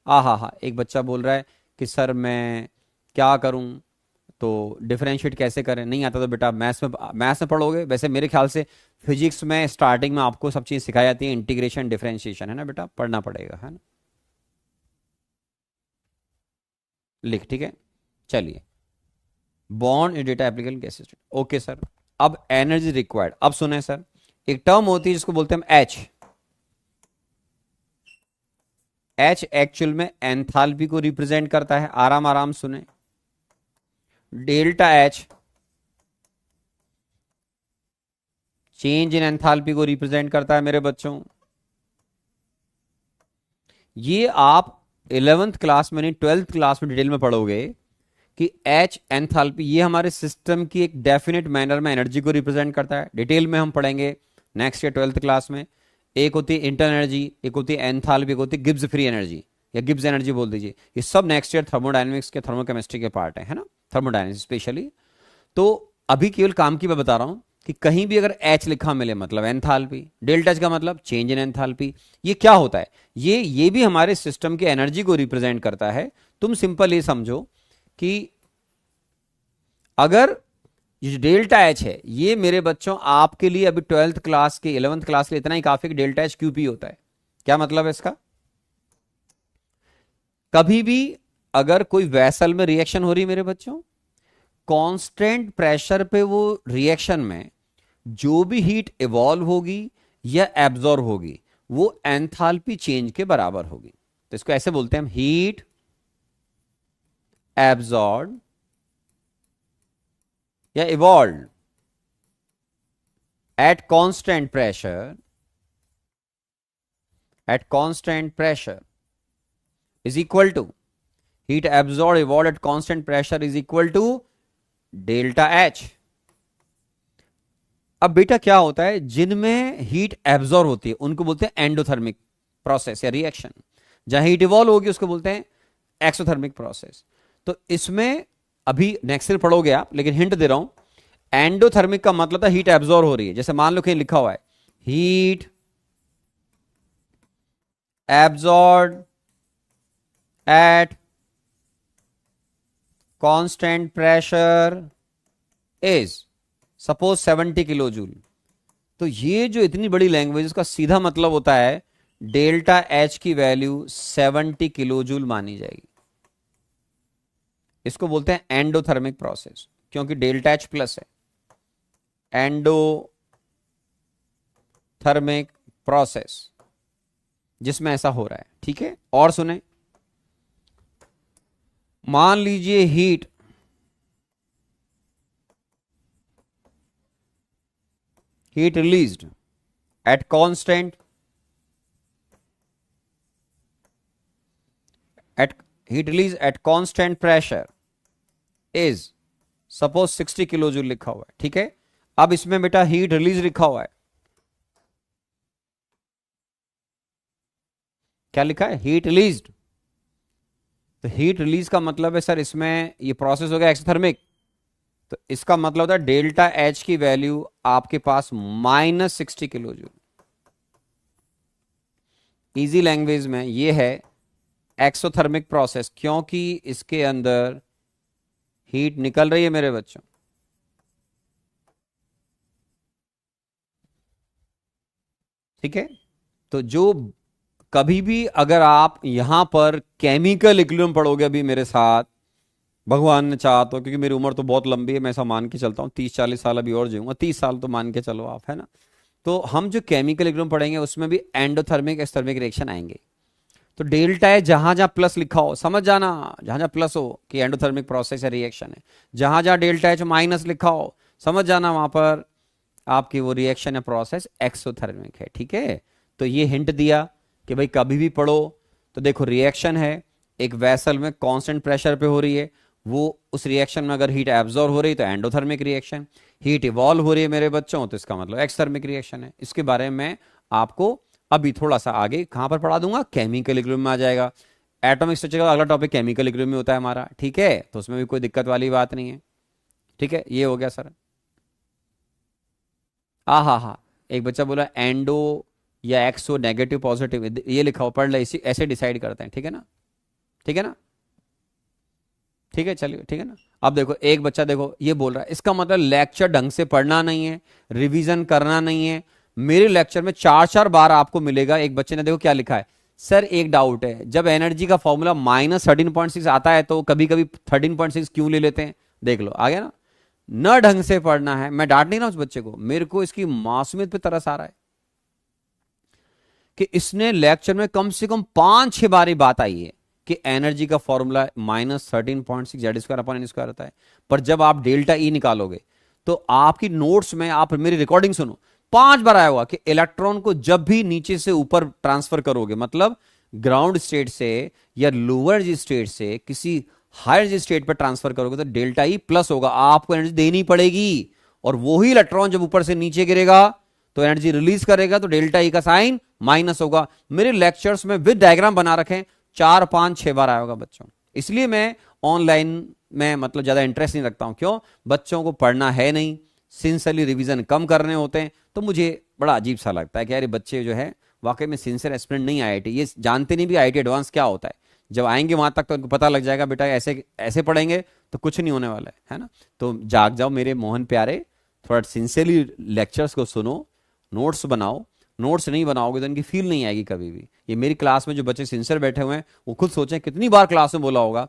हा, एक बच्चा बोल रहा है कि सर मैं क्या करूं, तो डिफरेंशिएट कैसे करें, नहीं आता तो बेटा मैथ्स में पढ़ोगे। वैसे मेरे ख्याल से फिजिक्स में स्टार्टिंग में आपको सब चीज़ सिखाई जाती है, इंटीग्रेशन डिफरेंशिएशन, है ना बेटा, पढ़ना पड़ेगा, है ना। लिख, ठीक है। चलिए, bond in data applicable gas state, okay sir. अब एनर्जी रिक्वायर्ड, अब सुने सर, एक टर्म होती है जिसको बोलते हैं हम एच। एच एक्चुअल में एंथैल्पी को रिप्रेजेंट करता है। आराम आराम सुने, delta H change in enthalpy को रिप्रेजेंट करता है मेरे बच्चों। ये आप 11th क्लास में नहीं 12th क्लास में डिटेल में पढ़ोगे कि एच एंथैल्पी ये हमारे सिस्टम की एक डेफिनेट मैनर में एनर्जी को रिप्रेजेंट करता है। डिटेल में हम पढ़ेंगे नेक्स्ट ईयर 12th क्लास में। एक होती है इंटरनल एनर्जी, एक होती है एंथैल्पी, एक होती है गिब्स फ्री एनर्जी या गिब्स एनर्जी बोल दीजिए। ये सब नेक्स्ट ईयर थर्मोडायनेमिक्स के थर्मोकेमिस्ट्री के पार्ट है ना, थर्मोडायनेमिक्स स्पेशली। तो अभी केवल काम की मैं बता रहा हूं कि कहीं भी अगर एच लिखा मिले मतलब एंथैल्पी, डेल्टा एच का मतलब चेंज इन एंथैल्पी। ये क्या होता है, ये भी हमारे सिस्टम की एनर्जी को रिप्रेजेंट करता है। तुम सिंपल ये समझो कि अगर ये डेल्टा एच है, ये मेरे बच्चों आपके लिए अभी 12th क्लास के 11th क्लास के लिए इतना ही काफी कि डेल्टा एच क्यूपी होता है। क्या मतलब है इसका, कभी भी अगर कोई वैसल में रिएक्शन हो रही है मेरे बच्चों, कांस्टेंट प्रेशर पे वो रिएक्शन में जो भी हीट इवॉल्व होगी या एब्जॉर्ब होगी वो एंथैल्पी चेंज के बराबर होगी। तो इसको ऐसे बोलते हैं हम, हीट एब्जॉर्ब या evolve at constant pressure is equal to heat absorb evolve at constant pressure is equal to delta h. अब बेटा क्या होता है, जिनमें हीट एब्जॉर्ब होती है उनको बोलते हैं एंडोथर्मिक प्रोसेस या रिएक्शन, जहां हीट इवॉल्व होगी उसको बोलते हैं एक्सोथर्मिक प्रोसेस। तो इसमें अभी नेक्स्ट ईयर पढ़ोगे आप, लेकिन हिंट दे रहा हूं, एंडोथर्मिक का मतलब था हीट एब्जॉर्ब हो रही है। जैसे मान लो कहीं लिखा हुआ है heat absorb eight constant pressure is suppose 70 kilo joule. तो ये जो इतनी बड़ी लैंग्वेज, इसका सीधा मतलब होता है डेल्टा एच की वैल्यू 70 किलो जूल मानी जाएगी। इसको बोलते हैं एंडोथर्मिक प्रोसेस, क्योंकि डेल्टा एच प्लस है, एंडोथर्मिक प्रोसेस जिसमें ऐसा हो रहा है, ठीक है। और सुने, मान लीजिए heat released at constant heat release at constant pressure is suppose 60 kilo joule लिखा हुआ है, ठीक है। अब इसमें बेटा हीट रिलीज लिखा हुआ है, क्या लिखा है, हीट रिलीज्ड। तो हीट रिलीज का मतलब है सर इसमें ये प्रोसेस हो गया एक्सोथर्मिक, तो इसका मतलब होता है डेल्टा एच की वैल्यू आपके पास -60 किलो जूल। इजी लैंग्वेज में ये है एक्सोथर्मिक प्रोसेस, क्योंकि इसके अंदर हीट निकल रही है मेरे बच्चों। ठीक है, तो जो कभी भी अगर आप यहां पर केमिकल इक्विलिब्रियम पढ़ोगे अभी मेरे साथ, भगवान ने चाहा तो, क्योंकि मेरी उम्र तो बहुत लंबी है, मैं ऐसा मान के चलता हूँ 30-40 साल अभी और जीऊंगा, 30 साल तो मान के चलो आप, है ना। तो हम जो केमिकल इक्विलिब्रियम पढ़ेंगे उसमें भी एंडोथर्मिक एक्सोथर्मिक रिएक्शन आएंगे। तो डेल्टा है जहां जहां प्लस लिखा हो, समझ जाना, जहां जहां प्लस हो कि एंडोथर्मिक प्रोसेस है, रिएक्शन है। जहां जहां डेल्टा है जो माइनस लिखा हो, समझ जाना वहां पर आपकी वो रिएक्शन है, प्रोसेस एक्सोथर्मिक है। ठीक है, तो ये हिंट दिया कि भाई कभी भी पढ़ो तो देखो रिएक्शन है, एक वेसल में कांस्टेंट प्रेशर पे हो रही है, वो उस रिएक्शन में अगर हीट एब्जॉर्ब हो रही है तो एंडोथर्मिक रिएक्शन, हीट इवॉल्व हो रही है मेरे बच्चों तो इसका मतलब एक्सथर्मिक रिएक्शन है। इसके बारे में आपको अभी थोड़ा सा आगे कहां पर पढ़ा दूंगा, केमिकल इक्विलिब्रियम में आ जाएगा। एटॉमिक स्ट्रक्चर का अगला टॉपिक केमिकल इक्विलिब्रियम में होता है हमारा। ठीक है, तो उसमें भी कोई दिक्कत वाली बात नहीं है। ठीक है, ये हो गया सर। हाँ, एक बच्चा बोला एंडो या एक्सो, नेगेटिव पॉजिटिव, ये लिखा हो, पढ़ ले, इसी ऐसे डिसाइड करते हैं। ठीक है ना, ठीक है ना, ठीक है, चलिए ठीक है ना। अब देखो एक बच्चा देखो ये बोल रहा है, इसका मतलब लेक्चर ढंग से पढ़ना नहीं है, रिवीजन करना नहीं है। मेरे लेक्चर में 4-4 बार आपको मिलेगा। एक बच्चे ने देखो क्या लिखा है, सर एक डाउट है, जब एनर्जी का फॉर्मूला -13.6 आता है तो कभी कभी 13.6 क्यों ले लेते हैं। देख लो आ गया ना, न ढंग से पढ़ना है। मैं डांट नहीं रहा उस बच्चे को, मेरे को इसकी मासूमियत पे तरस आ रहा है कि इसने लेक्चर में कम से कम 5-6 बार ही बात आई है कि एनर्जी का फॉर्मूला -13.6 Z² होता है। पर जब आप डेल्टा ई निकालोगे तो आपकी नोट्स में, आप मेरी रिकॉर्डिंग सुनो, 5 बार आया होगा कि इलेक्ट्रॉन को जब भी नीचे से ऊपर ट्रांसफर करोगे, मतलब ग्राउंड स्टेट से या लोअर जी स्टेट से किसी हायर जी स्टेट पर ट्रांसफर करोगे तो डेल्टा ई प्लस होगा, आपको एनर्जी देनी पड़ेगी। और वही इलेक्ट्रॉन जब ऊपर से नीचे गिरेगा तो एनर्जी रिलीज करेगा, तो डेल्टा ई का साइन माइनस होगा। मेरे लेक्चर्स में विद डायग्राम बना रखे, 4-5-6 बार आया होगा बच्चों। इसलिए मैं ऑनलाइन में मतलब ज्यादा इंटरेस्ट नहीं रखता हूं। क्यों, बच्चों को पढ़ना है नहीं, सिंसियरली रिवीजन कम करने होते हैं। तो मुझे बड़ा अजीब सा लगता है कि यार बच्चे जो है वाकई में सिंसियर एस्पिरेंट नहीं आईआईटी, ये जानते नहीं भी आईआईटी एडवांस क्या होता है। जब आएंगे वहां तक तो उनको पता लग जाएगा बेटा ऐसे ऐसे पढ़ेंगे तो कुछ नहीं होने वाला है ना। तो जाग जाओ मेरे मोहन प्यारे, थोड़ा सिंसियरली लेक्चर्स को सुनो, नोट्स बनाओ। नोट्स नहीं बनाओगे तो इनकी फील नहीं आएगी कभी भी। ये मेरी क्लास में जो बच्चे सिंसियर बैठे हुए हैं वो खुद सोचें कितनी बार क्लास में बोला होगा,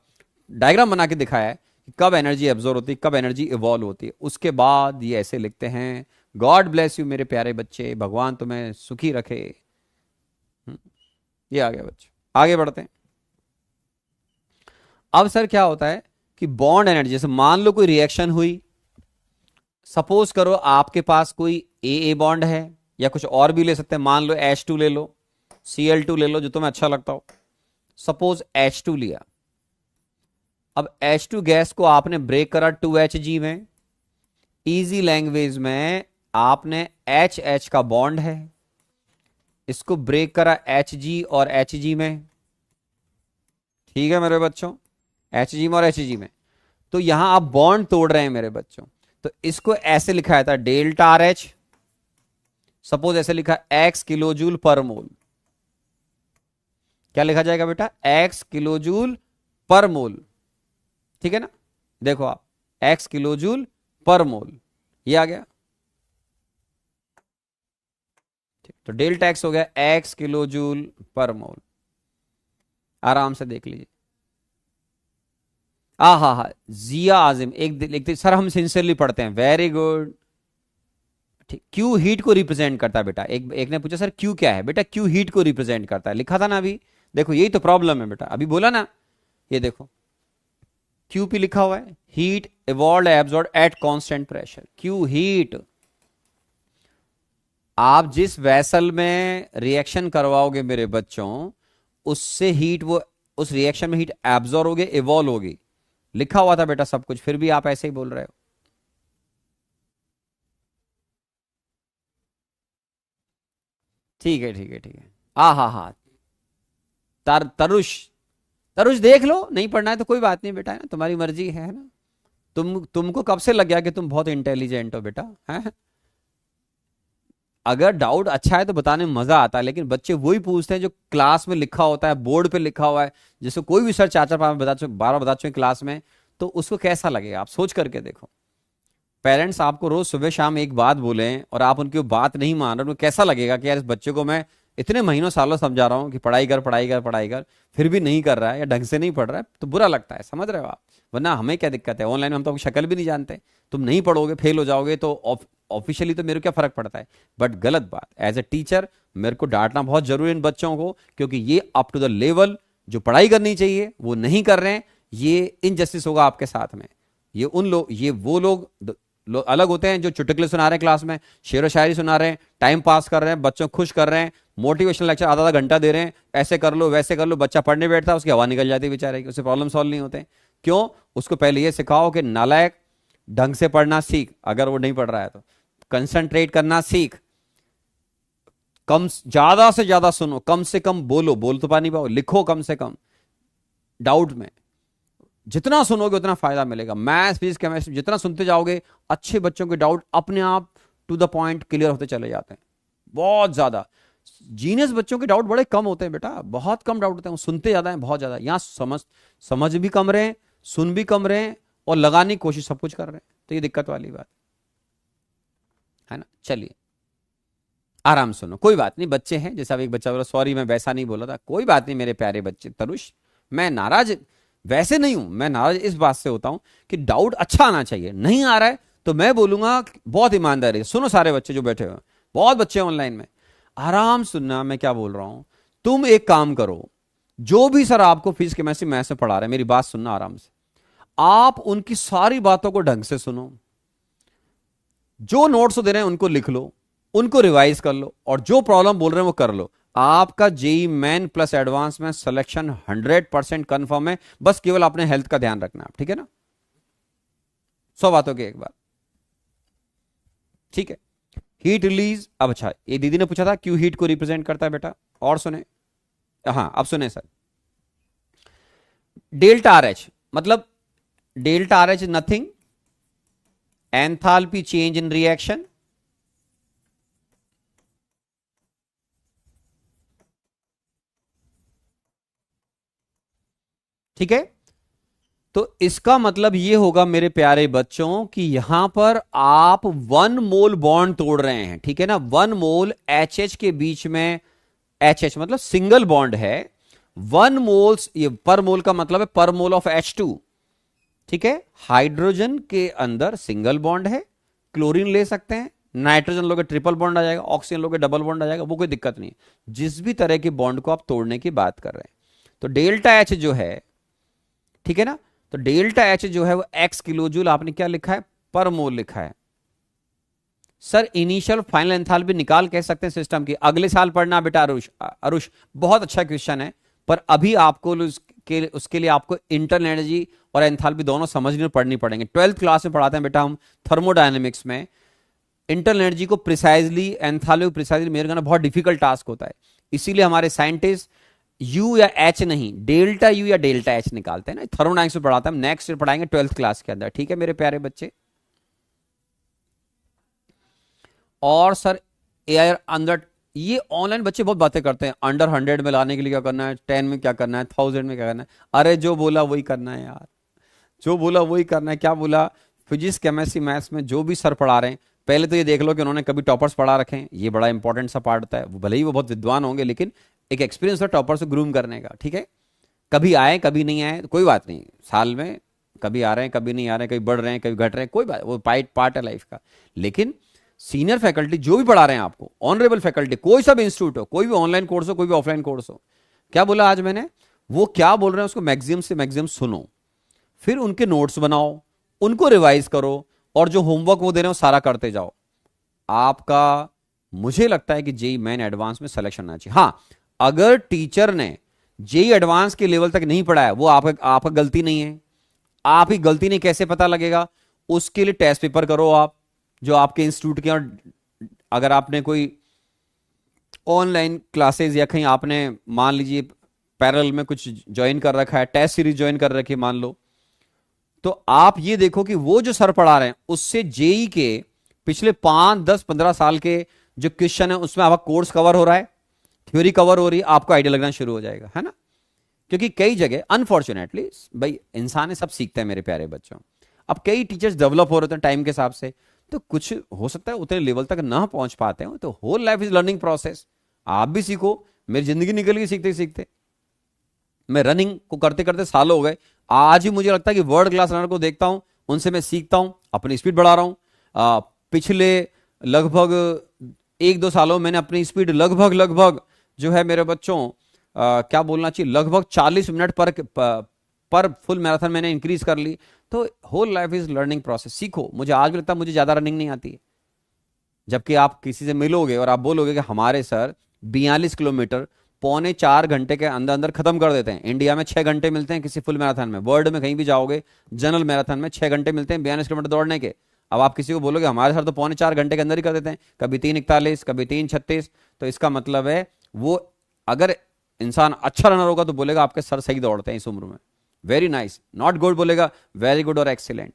डायग्राम बना के दिखाया है कि कब एनर्जी एब्जॉर्ब होती है, कब एनर्जी इवॉल्व होती है। उसके बाद ये ऐसे लिखते हैं, गॉड ब्लेस यू मेरे प्यारे बच्चे, भगवान तुम्हें सुखी रखे। ये आ गया बच्चे, आगे बढ़ते हैं। अब सर क्या होता है कि बॉन्ड एनर्जी, जैसे मान लो कोई रिएक्शन हुई, सपोज करो आपके पास कोई ए बॉन्ड है या कुछ और भी ले सकते हैं, मान लो H2 ले लो, Cl2 ले लो, जो तुम्हें अच्छा लगता हो। सपोज H2 लिया, अब H2 गैस को आपने ब्रेक करा 2Hg में। इजी लैंग्वेज में आपने HH का बॉन्ड है, इसको ब्रेक करा Hg और Hg में। ठीक है मेरे बच्चों, Hg में और Hg में। तो यहां आप बॉन्ड तोड़ रहे हैं मेरे बच्चों, तो इसको ऐसे लिखा था डेल्टा RH। सपोज ऐसे लिखा x किलोजूल पर मोल, क्या लिखा जाएगा बेटा, x किलोजूल पर मोल। ठीक है ना, देखो आप x किलोजूल पर मोल, ये आ गया। तो डेल्टा x हो गया x किलोजूल पर मोल। आराम से देख लीजिए। हा जिया आजिम एक लिखते, सर हम सिंसियरली पढ़ते हैं, वेरी गुड। ठीक, क्यू हीट को रिप्रेजेंट करता है बेटा। एक ने पूछा सर क्यू क्या है, बेटा क्यू हीट को रिप्रेजेंट करता है, लिखा था ना अभी। देखो यही तो प्रॉब्लम है बेटा, अभी बोला ना, ये देखो क्यूपी लिखा हुआ है, heat evolve absorb eight constant pressure. Q heat, आप जिस वेसल में रिएक्शन करवाओगे मेरे बच्चों, उससे हीट, वो उस रिएक्शन में हीट एब्जॉर्ब होगी, इवॉल्व होगी, लिखा हुआ था बेटा सब कुछ, फिर भी आप ऐसे ही बोल रहे हो। ठीक है ठीक है ठीक है। हा तरुष, तरुष देख लो, नहीं पढ़ना है तो कोई बात नहीं बेटा, है ना, तुम्हारी मर्जी है ना। तुमको कब से लग गया कि तुम बहुत इंटेलिजेंट हो बेटा, है? अगर डाउट अच्छा है तो बताने में मजा आता है, लेकिन बच्चे वही पूछते हैं जो क्लास में लिखा होता है, बोर्ड पे लिखा हुआ है। जैसे कोई भी सर 4-4 बार बता चुके क्लास में, तो उसको कैसा लगेगा, आप सोच करके देखो। पेरेंट्स आपको रोज सुबह शाम एक बात बोले और आप उनकी बात नहीं मान रहे, उनको कैसा लगेगा कि यार इस बच्चे को मैं इतने महीनों सालों समझा रहा हूं कि पढ़ाई कर पढ़ाई कर पढ़ाई कर, फिर भी नहीं कर रहा है या ढंग से नहीं पढ़ रहा है, तो बुरा लगता है, समझ रहे हो आप। वरना हमें क्या दिक्कत है, ऑनलाइन में हम तो शक्ल भी नहीं जानते, तुम नहीं पढ़ोगे फेल हो जाओगे तो ऑफिशियली तो मेरे को क्या फर्क पड़ता है, बट गलत बात। एज ए टीचर मेरे को डांटना बहुत जरूरी है इन बच्चों को, क्योंकि ये अप टू द लेवल जो पढ़ाई करनी चाहिए वो नहीं कर रहे हैं। ये इनजस्टिस होगा आपके साथ में। ये वो लोग अलग होते हैं जो चुटकुले सुना रहे हैं क्लास में, शेर व शायरी सुना रहे हैं, टाइम पास कर रहे हैं, बच्चों को खुश कर रहे हैं, मोटिवेशनल लेक्चर आधा आधा घंटा दे रहे हैं, ऐसे कर लो वैसे कर लो, बच्चा पढ़ने बैठता है उसकी हवा निकल जाती है बेचारे की, उससे प्रॉब्लम सॉल्व नहीं होते। क्यों? उसको पहले ये सिखाओ कि नालायक ढंग से पढ़ना सीख, अगर वो नहीं पढ़ रहा है तो कंसंट्रेट करना सीख, कम ज्यादा से ज्यादा सुनो, कम से कम बोलो, बोल तो पा नहीं पाओ, लिखो कम से कम, डाउट में जितना सुनोगे उतना फायदा मिलेगा। मैथ्स फिजिक्स केमिस्ट्री जितना सुनते जाओगे, अच्छे बच्चों के डाउट अपने आप टू द पॉइंट क्लियर होते चले जाते हैं। बहुत ज्यादा जीनियस बच्चों के डाउट बड़े कम होते हैं बेटा, बहुत कम डाउट होते हैं, सुनते ज्यादा हैं, बहुत ज्यादा। यहां समझ भी कम रहे, सुन भी कम रहे, और लगाने की कोशिश सब कुछ कर रहे हैं, तो ये दिक्कत वाली बात है ना। चलिए आराम सुनो, कोई बात नहीं, बच्चे हैं। जैसा एक बच्चा बोला सॉरी मैं वैसा नहीं बोला था, कोई बात नहीं मेरे प्यारे बच्चे। तरुष मैं नाराज वैसे नहीं हूं, मैं नाराज इस बात से होता हूं कि डाउट अच्छा आना चाहिए, नहीं आ रहा है तो मैं बोलूंगा बहुत ईमानदारी। सुनो सारे बच्चे जो बैठे हुए, बहुत बच्चे ऑनलाइन में, आराम सुनना मैं क्या बोल रहा हूं। तुम एक काम करो, जो भी सर आपको फिजिक्स केमिस्ट्री मैथ्स में पढ़ा रहे हैं, मेरी बात सुनना आराम से, आप उनकी सारी बातों को ढंग से सुनो, जो नोट्स दे रहे हैं उनको लिख लो, उनको रिवाइज कर लो, और जो प्रॉब्लम बोल रहे हैं वो कर लो। आपका जेई मेन प्लस एडवांस में सिलेक्शन 100% कंफर्म है। बस केवल अपने हेल्थ का ध्यान रखना, ठीक है ना। 100 बातों की एक बात, ठीक है। हीट रिलीज, अब अच्छा ये दीदी ने पूछा था क्यों हीट को रिप्रेजेंट करता है बेटा, और सुने, हाँ अब सुने सर। डेल्टा आर एच मतलब, delta R H nothing, enthalpy change in reaction, ठीक है। तो इसका मतलब ये होगा मेरे प्यारे बच्चों कि यहां पर आप 1 मोल बॉन्ड तोड़ रहे हैं, ठीक है ना। 1 मोल एच के बीच में, एच मतलब सिंगल बॉन्ड है। 1 मोल्स, ये पर मोल का मतलब है पर मोल ऑफ H2, ठीक है। हाइड्रोजन के अंदर सिंगल बॉन्ड है, क्लोरीन ले सकते हैं, नाइट्रोजन लोगे ट्रिपल बॉन्ड आ जाएगा, ऑक्सीजन लोगे डबल बॉन्ड आ जाएगा, वो कोई दिक्कत नहीं है। जिस भी तरह के बॉन्ड को आप तोड़ने की बात कर रहे हैं, तो डेल्टा एच जो है, ठीक है ना, तो डेल्टा एच जो है वो x किलो जूल आपने क्या लिखा है, पर मोल लिखा है। सर इनिशियल फाइनल एंथैल्पी निकाल कह सकते हैं सिस्टम की, अगले साल पढ़ना बेटा। अरुष बहुत अच्छा क्वेश्चन है, पर अभी आपको उसके लिए आपको इंटरनल एनर्जी और एंथैल्पी दोनों समझनी और पढ़नी पड़ेंगे। 12th क्लास में पढ़ाते हैं बेटा हम थर्मोडायनेमिक्स में। इंटरनल एनर्जी को प्रिसाइजली, एंथैल्पी को प्रिसाइजली मेजर करना बहुत डिफिकल्ट टास्क होता है, इसीलिए हमारे साइंटिस्ट यू या एच नहीं, डेल्टा यू या डेल्टा एच निकालते हैं ना। थर्मोडायनेमिक्स में पढ़ाते हैं, नेक्स्ट ईयर पढ़ाएंगे 12th क्लास के अंदर, ठीक है मेरे प्यारे बच्चे। और सर एआई अंदर, ये ऑनलाइन बच्चे बहुत बातें करते हैं, अंडर 100 में लाने के लिए क्या करना है, 10 में क्या करना है, 1000 में क्या करना है। अरे जो बोला वही करना है यार, जो बोला वही करना है। क्या बोला, फिजिक्स केमिस्ट्री मैथ्स में जो भी सर पढ़ा रहे हैं, पहले तो ये देख लो कि उन्होंने कभी टॉपर्स पढ़ा रखे हैं, ये बड़ा इंपॉर्टेंट सा पार्ट होता है। भले ही वो बहुत विद्वान होंगे, लेकिन एक एक्सपीरियंस है टॉपर से ग्रूम करने का, ठीक है। कभी आए कभी नहीं आए कोई बात नहीं, साल में कभी आ रहे हैं कभी नहीं आ रहे हैं, कभी बढ़ रहे हैं कभी घट रहे हैं, कोई बात, वो पार्ट है लाइफ का। लेकिन सीनियर फैकल्टी जो भी पढ़ा रहे हैं आपको, ऑनरेबल फैकल्टी, कोई सा भी इंस्टीट्यूट हो, कोई भी ऑनलाइन कोर्स हो, कोई भी ऑफलाइन कोर्स हो, क्या बोला आज मैंने, वो क्या बोल रहे हैं उसको मैक्सिमम से मैक्सिमम सुनो, फिर उनके नोट्स बनाओ, उनको रिवाइज करो, और जो होमवर्क वो दे रहे हो सारा करते जाओ। आपका मुझे लगता है कि जेई मेन एडवांस में सिलेक्शन आना चाहिए। हाँ, अगर टीचर ने जेई एडवांस के लेवल तक नहीं पढ़ाया, वो आपका गलती नहीं है। आप ही गलती नहीं कैसे पता लगेगा, उसके लिए टेस्ट पेपर करो आप, जो आपके इंस्टीट्यूट के, और अगर आपने कोई ऑनलाइन क्लासेस या कहीं आपने मान लीजिए पैरेलल में कुछ ज्वाइन कर रखा है, टेस्ट सीरीज ज्वाइन कर रखी है मान लो, तो आप ये देखो कि वो जो सर पढ़ा रहे हैं उससे जेई के पिछले 5, 10, 15 साल के जो क्वेश्चन है उसमें आपका कोर्स कवर हो रहा है, थ्योरी कवर हो रही है, आपको आइडिया लगना शुरू हो जाएगा, है ना। क्योंकि कई जगह अनफॉर्चुनेटली भाई इंसान है, सब सीखते हैं मेरे प्यारे बच्चों। अब कई टीचर्स डेवलप हो रहे हैं टाइम के हिसाब से, तो कुछ हो सकता है उतने लेवल तक ना पहुंच पाते हो, तो whole life is learning process. आप भी सीखो, मेरी जिंदगी निकल गई सीखते सीखते, मैं रनिंग को करते करते सालों हो गए। आज ही मुझे लगता है कि वर्ल्ड क्लास रनर को देखता हूं, उनसे मैं सीखता हूं, अपनी स्पीड बढ़ा रहा हूं। पिछले लगभग 1-2 सालों में मैंने अपनी स्पीड लगभग लगभग जो है मेरे बच्चों क्या बोलना चाहिए, लगभग 40 मिनट पर फुल मैराथन मैंने इंक्रीज कर ली। तो whole life is learning process. सीखो। मुझे आज भी लगता है मुझे ज्यादा रनिंग नहीं आती है, जबकि आप किसी से मिलोगे और आप बोलोगे कि हमारे सर 42 किलोमीटर पौने 4 घंटे के अंदर अंदर खत्म कर देते हैं। इंडिया में 6 घंटे मिलते हैं किसी फुल मैराथन में, वर्ल्ड में कहीं भी जाओगे जनरल मैराथन में 6 घंटे मिलते हैं 42 किलोमीटर दौड़ने के। अब आप किसी को बोलोगे हमारे सर तो पौने 4 घंटे के अंदर ही कर देते हैं, कभी 3:41 कभी 3:36। तो इसका मतलब है वो, अगर इंसान अच्छा रनर होगा तो बोलेगा आपके सर सही दौड़ते हैं इस उम्र में, वेरी नाइस, नॉट गुड बोलेगा वेरी गुड और एक्सीलेंट।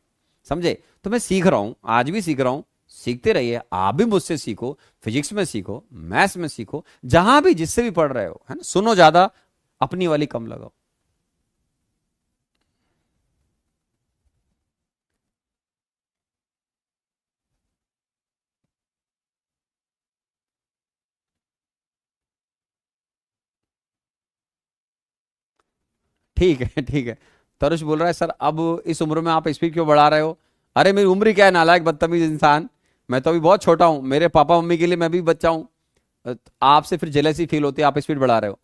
समझे? तो मैं सीख रहा हूं, आज भी सीख रहा हूं। सीखते रहिए, आप भी मुझसे सीखो, फिजिक्स में सीखो, मैथ्स में सीखो, जहां भी जिससे भी पढ़ रहे हो, है ना। सुनो ज्यादा, अपनी वाली कम लगाओ। ठीक है ठीक है। तरुष बोल रहा है सर अब इस उम्र में आप स्पीड क्यों बढ़ा रहे हो? अरे मेरी उम्र ही क्या है, नालायक बदतमीज इंसान। मैं तो अभी बहुत छोटा हूं, मेरे पापा मम्मी के लिए मैं भी बच्चा हूं। आपसे फिर जेलसी फील होती है, आप स्पीड बढ़ा रहे हो।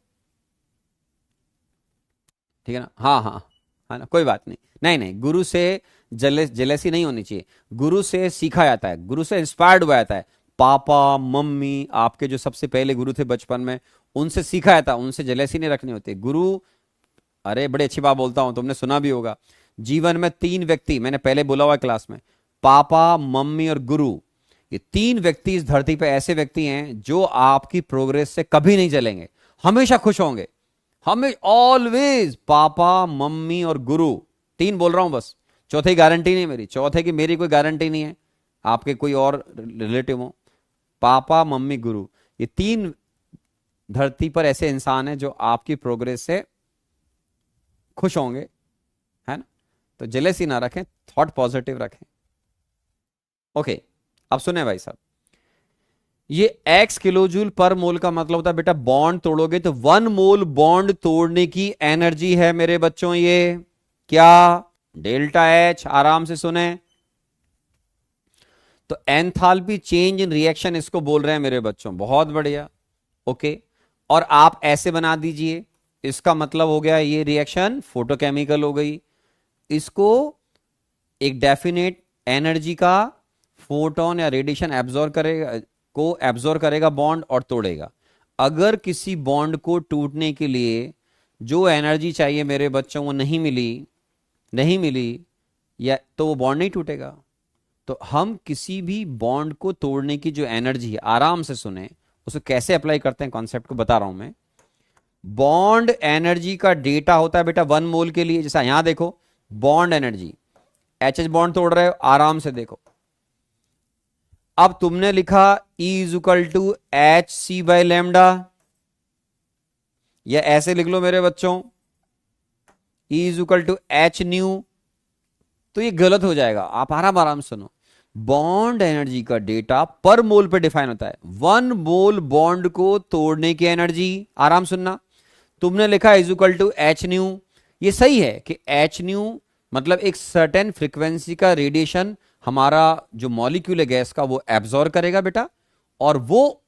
ठीक है ना? हाँ हाँ, है ना, कोई बात नहीं। नहीं नहीं, गुरु से जेलेसी नहीं होनी चाहिए। गुरु से सीखा जाता है, गुरु से इंस्पायर्ड हुआ जाता है। पापा मम्मी आपके जो सबसे पहले गुरु थे बचपन में, उनसे सीखा जाता है, उनसे जेलेसी नहीं रखनी होती गुरु। अरे बड़ी अच्छी बात बोलता हूं, तुमने सुना भी होगा। जीवन में 3 व्यक्ति, मैंने पहले बोला हुआ है क्लास में, पापा मम्मी और गुरु। ये 3 व्यक्ति इस धरती पे ऐसे व्यक्ति हैं जो आपकी प्रोग्रेस से कभी नहीं चलेंगे, हमेशा खुश होंगे। हमें ऑलवेज पापा मम्मी और गुरु, 3 बोल रहा हूं बस। चौथे की गारंटी नहीं मेरी, चौथे की मेरी कोई गारंटी नहीं है, आपके कोई और रिलेटिव हो। पापा मम्मी गुरु, ये 3 धरती पर ऐसे इंसान हैं जो आपकी प्रोग्रेस से खुश होंगे, है ना। तो जेलेसी ना रखें, थॉट पॉजिटिव रखें। ओके, अब सुने भाई साहब, ये एक्स किलो जूल पर मोल का मतलब होता है बेटा बॉन्ड तोड़ोगे तो 1 मोल बॉन्ड तोड़ने की एनर्जी है मेरे बच्चों, ये क्या? Delta H. आराम से सुने। तो एंथैल्पी चेंज इन रिएक्शन इसको बोल रहे हैं मेरे बच्चों, बहुत बढ़िया। ओके, और आप ऐसे बना दीजिए, इसका मतलब हो गया ये रिएक्शन फोटोकेमिकल हो गई। इसको एक डेफिनेट एनर्जी का फोटोन या रेडिएशन एब्जॉर्ब करेगा, को एब्जॉर्ब करेगा बॉन्ड और तोड़ेगा। अगर किसी बॉन्ड को टूटने के लिए जो एनर्जी चाहिए मेरे बच्चों वो नहीं मिली, नहीं मिली, या तो वो बॉन्ड नहीं टूटेगा। तो हम किसी भी बॉन्ड को तोड़ने की जो एनर्जी है, आराम से सुने, उसे कैसे अप्लाई करते हैं कॉन्सेप्ट को बता रहा हूं मैं। बॉन्ड एनर्जी का डेटा होता है बेटा 1 मोल के लिए, जैसा यहां देखो bond energy, H H bond तोड़ रहे हो, आराम से देखो। अब तुमने लिखा E = hc/λ, या ऐसे लिख लो मेरे बच्चों E = h/ν। तो ये गलत हो जाएगा, आप आराम आराम सुनो। बॉन्ड एनर्जी का डेटा पर मोल पे डिफाइन होता है। 1 मोल बॉन्ड को तोड़ने की एनर्जी, आराम सुनना, तुमने लिखा =h/ν। ये सही है कि h/ν मतलब एक सर्टेन फ्रीक्वेंसी का रेडिएशन हमारा जो मॉलिक्यूल है गैस का वो एब्जॉर्ब करेगा बेटा, और वो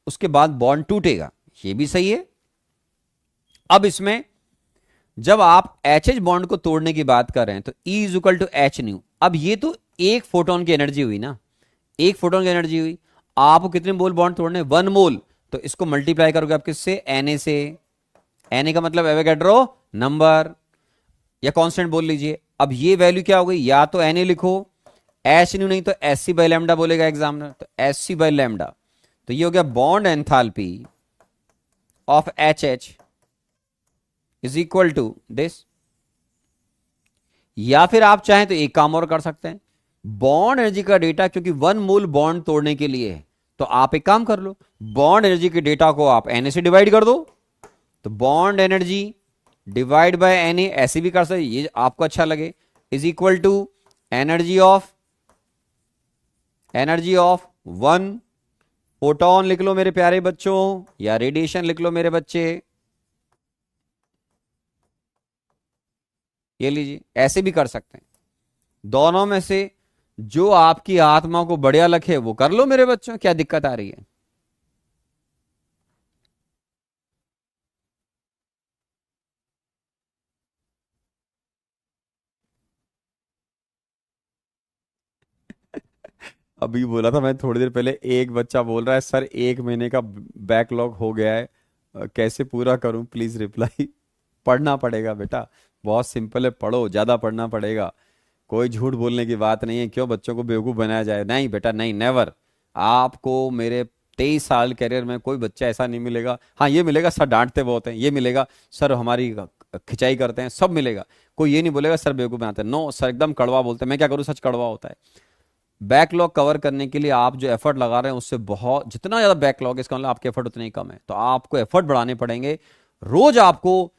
उसके बाद बॉन्ड टूटेगा, ये भी सही है। अब इसमें जब आप एच एच बॉन्ड को तोड़ने की बात कर रहे हैं तो E =h/ν। अब ये तो एक फोटोन की एनर्जी हुई ना, एक फोटोन की एनर्जी हुई। आपको कितने मोल बॉन्ड तोड़ने? 1 मोल। तो इसको मल्टीप्लाई करोगे आप किससे? Na से। Na का मतलब एवोगैड्रो नंबर, या कांस्टेंट बोल लीजिए। अब ये वैल्यू क्या हो गई? या तो Na लिखो, h/ν नहीं तो sc/λ बोलेगा एग्जामिनर, तो sc/λ। तो ये हो गया bond enthalpy of HH is equal to this. या फिर आप चाहें तो एक काम और कर सकते हैं, बॉन्ड एनर्जी का डेटा क्योंकि 1 मोल बॉन्ड तोड़ने के लिए है, तो आप एक काम कर लो, बॉन्ड एनर्जी के डेटा को आप Na से डिवाइड कर दो। तो bond energy divide by Na, ऐसे भी कर सकते, ये आपको अच्छा लगे, is equal to energy of 1 photon लिख लो मेरे प्यारे बच्चों, या रेडिएशन लिख लो मेरे बच्चे, ये लीजिए, ऐसे भी कर सकते हैं। दोनों में से जो आपकी आत्मा को बढ़िया लगे वो कर लो मेरे बच्चों, क्या दिक्कत आ रही है? अभी बोला था मैं थोड़ी देर पहले, एक बच्चा बोल रहा है सर 1 महीने का बैकलॉग हो गया है, कैसे पूरा करूं प्लीज रिप्लाई। पढ़ना पड़ेगा बेटा, बहुत सिंपल है, पढ़ो, ज्यादा पढ़ना पड़ेगा। कोई झूठ बोलने की बात नहीं है, क्यों बच्चों को बेवकूफ बनाया जाए, नहीं बेटा नहीं, नेवर। आपको मेरे 23 साल करियर में कोई बच्चा ऐसा नहीं मिलेगा, हाँ ये मिलेगा सर डांटते बहुत हैं, ये मिलेगा सर हमारी खिंचाई करते हैं, सब मिलेगा। कोई ये नहीं बोलेगा सर बेवकूफ बनाते हैं, नो सर एकदम कड़वा बोलते हैं, मैं क्या करूँ, सच कड़वा होता है। बैकलॉग कवर करने के लिए आप जो एफर्ट लगा रहे हैं उससे बहुत, जितना ज्यादा बैकलॉग है इसका मतलब आपके एफर्ट उतने ही कम है, तो आपको एफर्ट बढ़ाने पड़ेंगे। रोज आपको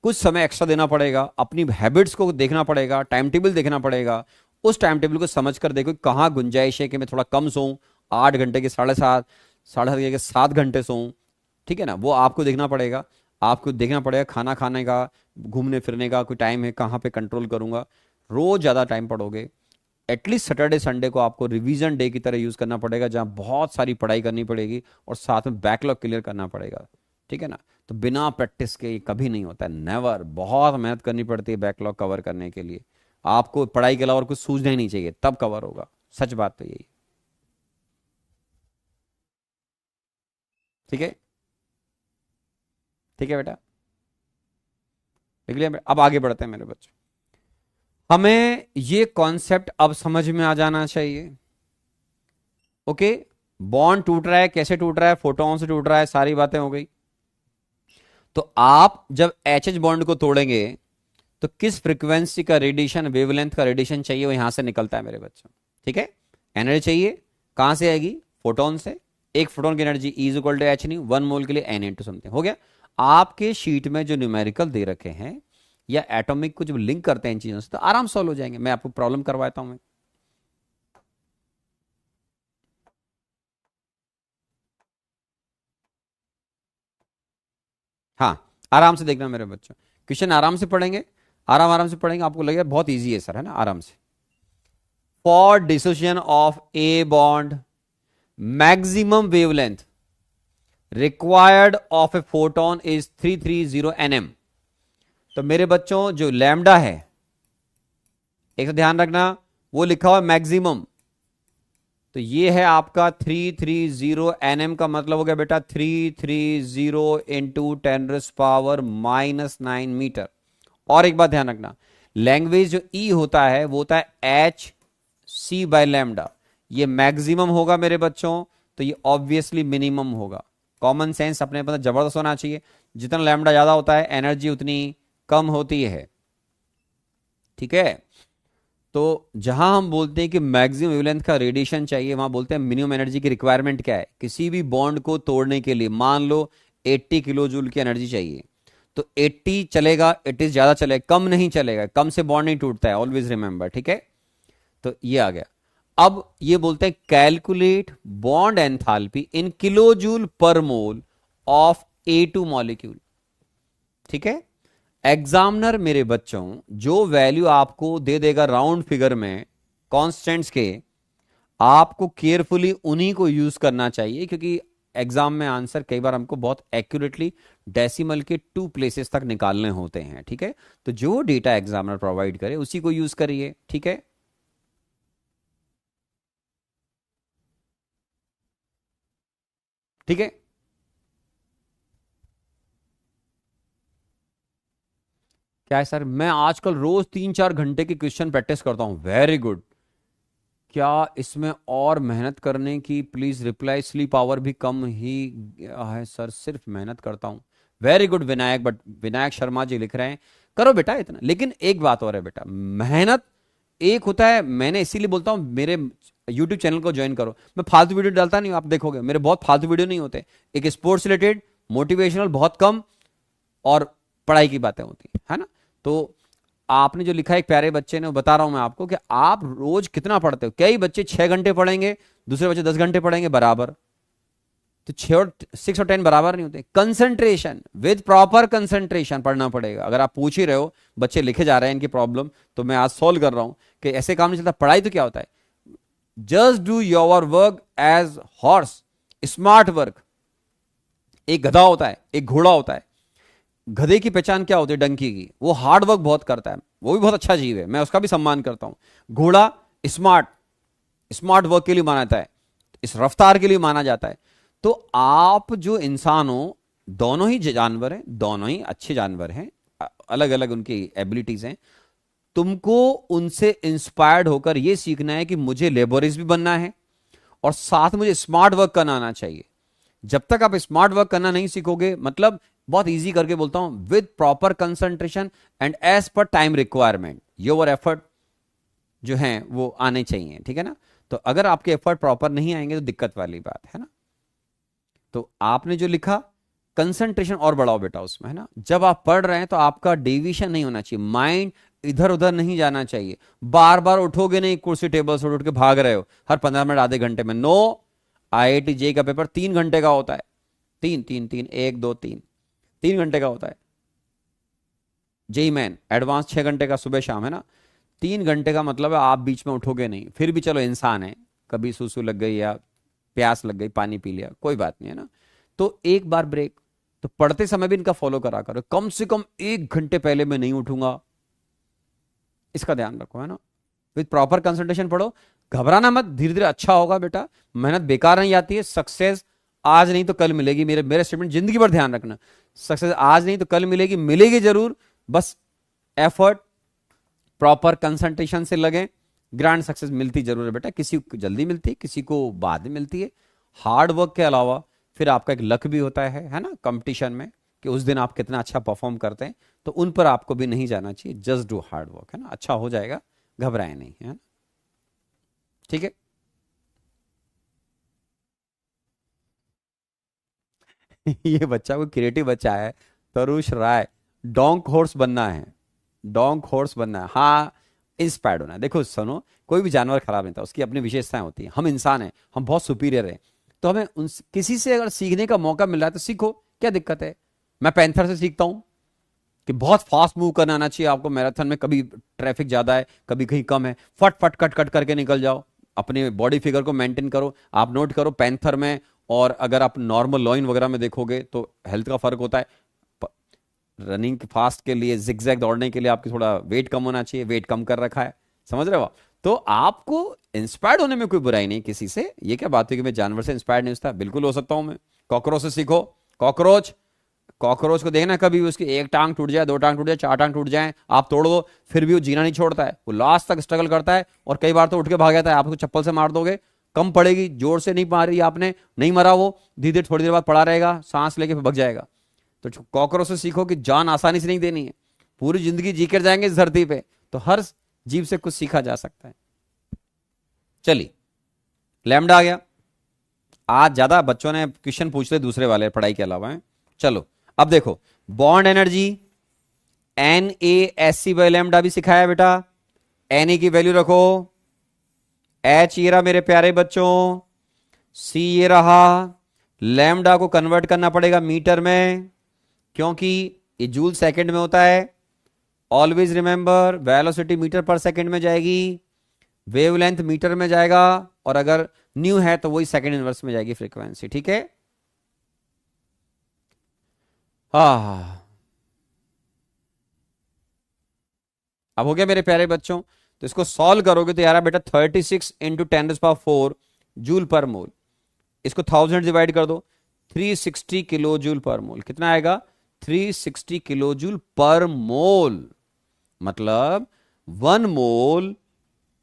कुछ समय एक्स्ट्रा देना पड़ेगा, अपनी हैबिट्स को देखना पड़ेगा, टाइम टेबल देखना पड़ेगा। उस टाइम टेबल को समझ कर देखो कहाँ गुंजाइश है कि मैं थोड़ा कम सोऊं, 8 घंटे के 7.5, 7.5 के 7 घंटे सोऊं, ठीक है ना, वो आपको देखना पड़ेगा। आपको देखना पड़ेगा खाना खाने का, घूमने फिरने का कोई टाइम है, कहाँ पे कंट्रोल करूंगा। रोज ज्यादा टाइम पढ़ोगे, एटलीस्ट सैटरडे संडे को आपको रिवीजन डे की तरह यूज करना पड़ेगा, जहां बहुत सारी पढ़ाई करनी पड़ेगी और साथ में बैकलॉग क्लियर करना पड़ेगा, ठीक है ना। तो बिना प्रैक्टिस के ये कभी नहीं होता है, नेवर। बहुत मेहनत करनी पड़ती है बैकलॉग कवर करने के लिए। आपको पढ़ाई के अलावा और कुछ सूझना ही नहीं चाहिए, तब कवर होगा। सच बात तो यही, ठीक है। ठीक है बेटा, देख लिया। अब आगे बढ़ते हैं मेरे बच्चों, हमें ये कॉन्सेप्ट अब समझ में आ जाना चाहिए। ओके, बॉन्ड टूट रहा है, कैसे टूट रहा है, फोटोन से टूट रहा है, सारी बातें हो गई। तो आप जब एच एच बॉन्ड को तोड़ेंगे तो किस फ्रीक्वेंसी का रेडिएशन, वेवलेंथ का रेडिएशन चाहिए, वो यहां से निकलता है मेरे बच्चों, ठीक है। एनर्जी चाहिए, कहां से आएगी, फोटोन से। एक फोटोन की energy is equal to h, नहीं 1 मोल के लिए एन इंटू समथिंग, हो गया। आपके शीट में जो न्यूमेरिकल दे रखे हैं या एटॉमिक को जब लिंक करते हैं इन चीजों से तो आराम सॉल्व हो जाएंगे। मैं आपको प्रॉब्लम करवाता हूं मैं। हाँ, आराम से देखना मेरे बच्चों, क्वेश्चन आराम से पढ़ेंगे, आराम आराम से पढ़ेंगे, आपको लगेगा बहुत इजी है सर, है ना, आराम से। For dissociation of a bond, maximum wavelength required of a photon is 330 nm। तो मेरे बच्चों जो लैम्डा है, एक तो ध्यान रखना, वो लिखा हुआ मैक्सिमम, तो ये है आपका 330 nm का मतलब हो गया बेटा 330 इंटू 10⁻⁻⁹ और एक बात ध्यान रखना, लैंग्वेज जो ई होता है वो होता है एच सी बाय लैम्डा। ये मैक्सिमम होगा मेरे बच्चों, तो ये ऑब्वियसली मिनिमम होगा। कॉमन सेंस अपने पास जबरदस्त होना चाहिए, जितना लैम्डा ज्यादा होता है एनर्जी उतनी कम होती है, ठीक है। तो जहां हम बोलते हैं कि मैक्सिमम वेवलेंथ का रेडिएशन चाहिए, वहां बोलते हैं मिनिमम एनर्जी की रिक्वायरमेंट क्या है। किसी भी बॉन्ड को तोड़ने के लिए मान लो 80 किलो जूल की एनर्जी चाहिए, तो 80 चलेगा, 80 ज्यादा चलेगा, कम नहीं चलेगा, कम से बॉन्ड नहीं टूटता है, ऑलवेज रिमेंबर, ठीक है। तो ये आ गया। अब ये बोलते हैं calculate bond enthalpy in kilo joule पर मोल ऑफ A2 मॉलिक्यूल, ठीक है। एग्जामिनर मेरे बच्चों जो वैल्यू आपको दे देगा राउंड फिगर में कांस्टेंट्स के, आपको केयरफुली उन्हीं को यूज करना चाहिए, क्योंकि एग्जाम में आंसर कई बार हमको बहुत एक्यूरेटली डेसिमल के 2 प्लेसेस तक निकालने होते हैं, ठीक है। तो जो डेटा एग्जामिनर प्रोवाइड करे उसी को यूज करिए, ठीक है। ठीक है, क्या है सर, मैं आजकल रोज 3-4 घंटे की क्वेश्चन प्रैक्टिस करता हूं, वेरी गुड। क्या इसमें और मेहनत करने की, प्लीज रिप्लाई, स्लीप आवर भी कम ही है सर, सिर्फ मेहनत करता हूं। Very good Vinayak, but Vinayak Sharma ji लिख रहे हैं करो बेटा इतना, लेकिन एक बात और है बेटा, मेहनत एक होता है, मैंने इसीलिए बोलता हूं मेरे यूट्यूब चैनल को ज्वाइन करो। मैं फालतू वीडियो डालता नहीं हूं, आप देखोगे मेरे बहुत फालतू वीडियो नहीं होते, एक स्पोर्ट्स रिलेटेड, मोटिवेशनल बहुत कम, और पढ़ाई की बातें होती है ना। तो आपने जो लिखा है एक प्यारे बच्चे ने, वो बता रहा हूं मैं आपको कि आप रोज कितना पढ़ते हो। कई बच्चे 6 घंटे पढ़ेंगे, दूसरे बच्चे 10 घंटे पढ़ेंगे, बराबर। तो 6 और 10 बराबर नहीं होते। कंसंट्रेशन, विद प्रॉपर कंसंट्रेशन पढ़ना पड़ेगा। अगर आप पूछ ही रहे हो, बच्चे लिखे जा रहे हैं इनकी प्रॉब्लम, तो मैं आज सॉल्व कर रहा हूं कि ऐसे काम नहीं चलता। पढ़ाई तो क्या होता है, just do your work as horse, smart work. एक गधा होता है, एक घोड़ा होता है। गधे की पहचान क्या होती है? डंकी की। वो हार्ड वर्क बहुत करता है, वो भी बहुत अच्छा जीव है, मैं उसका भी सम्मान करता हूं। घोड़ा स्मार्ट, स्मार्ट वर्क के लिए माना जाता है, इस रफ्तार के लिए माना जाता है। तो आप जो इंसान हो, दोनों ही जानवर हैं, दोनों ही अच्छे जानवर हैं, अलग अलग उनकी एबिलिटीज हैं। तुमको उनसे इंस्पायर्ड होकर यह सीखना है कि मुझे लेबोरियस भी बनना है और साथ मुझे स्मार्ट वर्क करना आना चाहिए। जब तक आप स्मार्ट वर्क करना नहीं सीखोगे, मतलब बहुत इजी करके बोलता हूं, with proper concentration and as per time requirement your effort जो है वो आने चाहिए, ठीक है ना। तो अगर आपके एफर्ट प्रॉपर नहीं आएंगे तो दिक्कत वाली बात है ना। तो आपने जो लिखा, कंसंट्रेशन और बढ़ाओ बेटा उसमें, है ना। जब आप पढ़ रहे हैं तो आपका डेविएशन नहीं होना चाहिए, माइंड इधर उधर नहीं जाना चाहिए। बार बार उठोगे नहीं, कुर्सी टेबल से उठ के भाग रहे हो हर 15 मिनट आधे घंटे में, नो। आईआईटी जे का पेपर 3 घंटे का होता है, तीन तीन तीन, 1 2 3, 3 घंटे का होता है। जेई मैन एडवांस 6 घंटे का सुबह शाम, है ना। 3 घंटे का मतलब है आप बीच में उठोगे नहीं, फिर भी चलो इंसान है, कभी सूसू लग गई या प्यास लग गई, पानी पी लिया, कोई बात नहीं, है ना। तो एक बार ब्रेक। तो पढ़ते समय भी इनका फॉलो करा करो, कम से कम 1 घंटे पहले मैं नहीं उठूंगा, इसका ध्यान रखो, है ना। विद प्रॉपर कंसंट्रेशन पढ़ो, घबराना मत, धीरे धीरे अच्छा होगा बेटा। मेहनत बेकार नहीं जाती है, सक्सेस आज नहीं तो कल मिलेगी। मेरे मेरे स्टेटमेंट जिंदगी भर ध्यान रखना, सक्सेस आज नहीं तो कल मिलेगी, मिलेगी जरूर। बस एफर्ट प्रॉपर कंसंट्रेशन से लगे, ग्रैंड सक्सेस मिलती जरूर है बेटा। किसी को जल्दी मिलती है, किसी को बाद में मिलती है। हार्ड वर्क के अलावा फिर आपका एक लक भी होता है ना, कंपटीशन में, कि उस दिन आप कितना अच्छा परफॉर्म करते हैं। तो उन पर आपको भी नहीं जाना चाहिए, जस्ट डू हार्ड वर्क, है ना। अच्छा हो जाएगा, घबराए नहीं, है ना, ठीक है। ये बच्चा कोई क्रिएटिव बच्चा है, तरुष राय। डोंक हॉर्स बनना है, डोंक हॉर्स बनना है, हाँ। इंस्पायर्ड होना है। देखो सुनो, कोई भी जानवर खराब नहीं था, उसकी अपनी विशेषताएं होती हैं। हम इंसान हैं, हम बहुत सुपीरियर हैं। तो हमें उन किसी से अगर सीखने का मौका मिल रहा है तो सीखो, क्या दिक्कत है। मैं पैंथर से सीखता हूं कि बहुत फास्ट मूव करना आना चाहिए आपको मैराथन में। कभी ट्रैफिक ज्यादा है, कभी कहीं कम है, फट फट कट कट करके निकल जाओ। अपने बॉडी फिगर को मेंटेन करो। आप नोट करो पैंथर में और अगर आप नॉर्मल लॉइन वगैरह में देखोगे तो हेल्थ का फर्क होता है। रनिंग फास्ट के लिए, जिगजैग दौड़ने के लिए आपकी थोड़ा वेट कम होना चाहिए, वेट कम कर रखा है, समझ रहे हो। तो आपको इंस्पायर्ड होने में कोई बुराई नहीं किसी से। ये क्या बात है कि मैं जानवर से इंस्पायर्ड नहीं होता, बिल्कुल हो सकता हूं मैं। कॉकरोच से सीखो। कॉकरोच, कॉकरोच को देखना, कभी उसकी एक टांग टूट जाए, 2 टांग टूट जाए, 4 टांग टूट जाए, आप तोड़ दो, फिर भी वो जीना नहीं छोड़ता है, वो लास्ट तक स्ट्रगल करता है। और कई बार तो उठ के भाग जाता है, आप उसको चप्पल से मार दोगे, कम पड़ेगी, जोर से नहीं मारी आपने, नहीं मरा वो, धीरे धीरे थोड़ी देर बाद पड़ा रहेगा, सांस लेके फिर भग जाएगा। तो कॉकरोच से सीखो कि जान आसानी से नहीं देनी है, पूरी जिंदगी जी कर जाएंगे इस धरती पे। तो हर जीव से कुछ सीखा जा सकता है। चलिए, लैम्डा आ गया। आज ज्यादा बच्चों ने क्वेश्चन पूछ ले दूसरे वाले पढ़ाई के अलावा है। चलो अब देखो, बॉन्ड एनर्जी NaSc/लैम्डा भी सिखाया बेटा। Na की वैल्यू रखो, H ये रहा मेरे प्यारे बच्चों, C ये रहा। लैम्डा को कन्वर्ट करना पड़ेगा मीटर में, क्योंकि ये जूल सेकंड में होता है। ऑलवेज रिमेंबर, वेलोसिटी मीटर पर सेकंड में जाएगी, वेवलेंथ मीटर में जाएगा, और अगर न्यू है तो वही सेकंड इनवर्स में जाएगी फ्रीक्वेंसी, ठीक है। हाँ, अब हो गया मेरे प्यारे बच्चों। तो इसको सॉल्व करोगे तो यार बेटा 36 इंटू 10⁴ जूल पर मोल। इसको 1000 डिवाइड कर दो, 360 किलो जूल पर मोल। कितना आएगा? 360 किलो जूल पर मोल। मतलब 1 मोल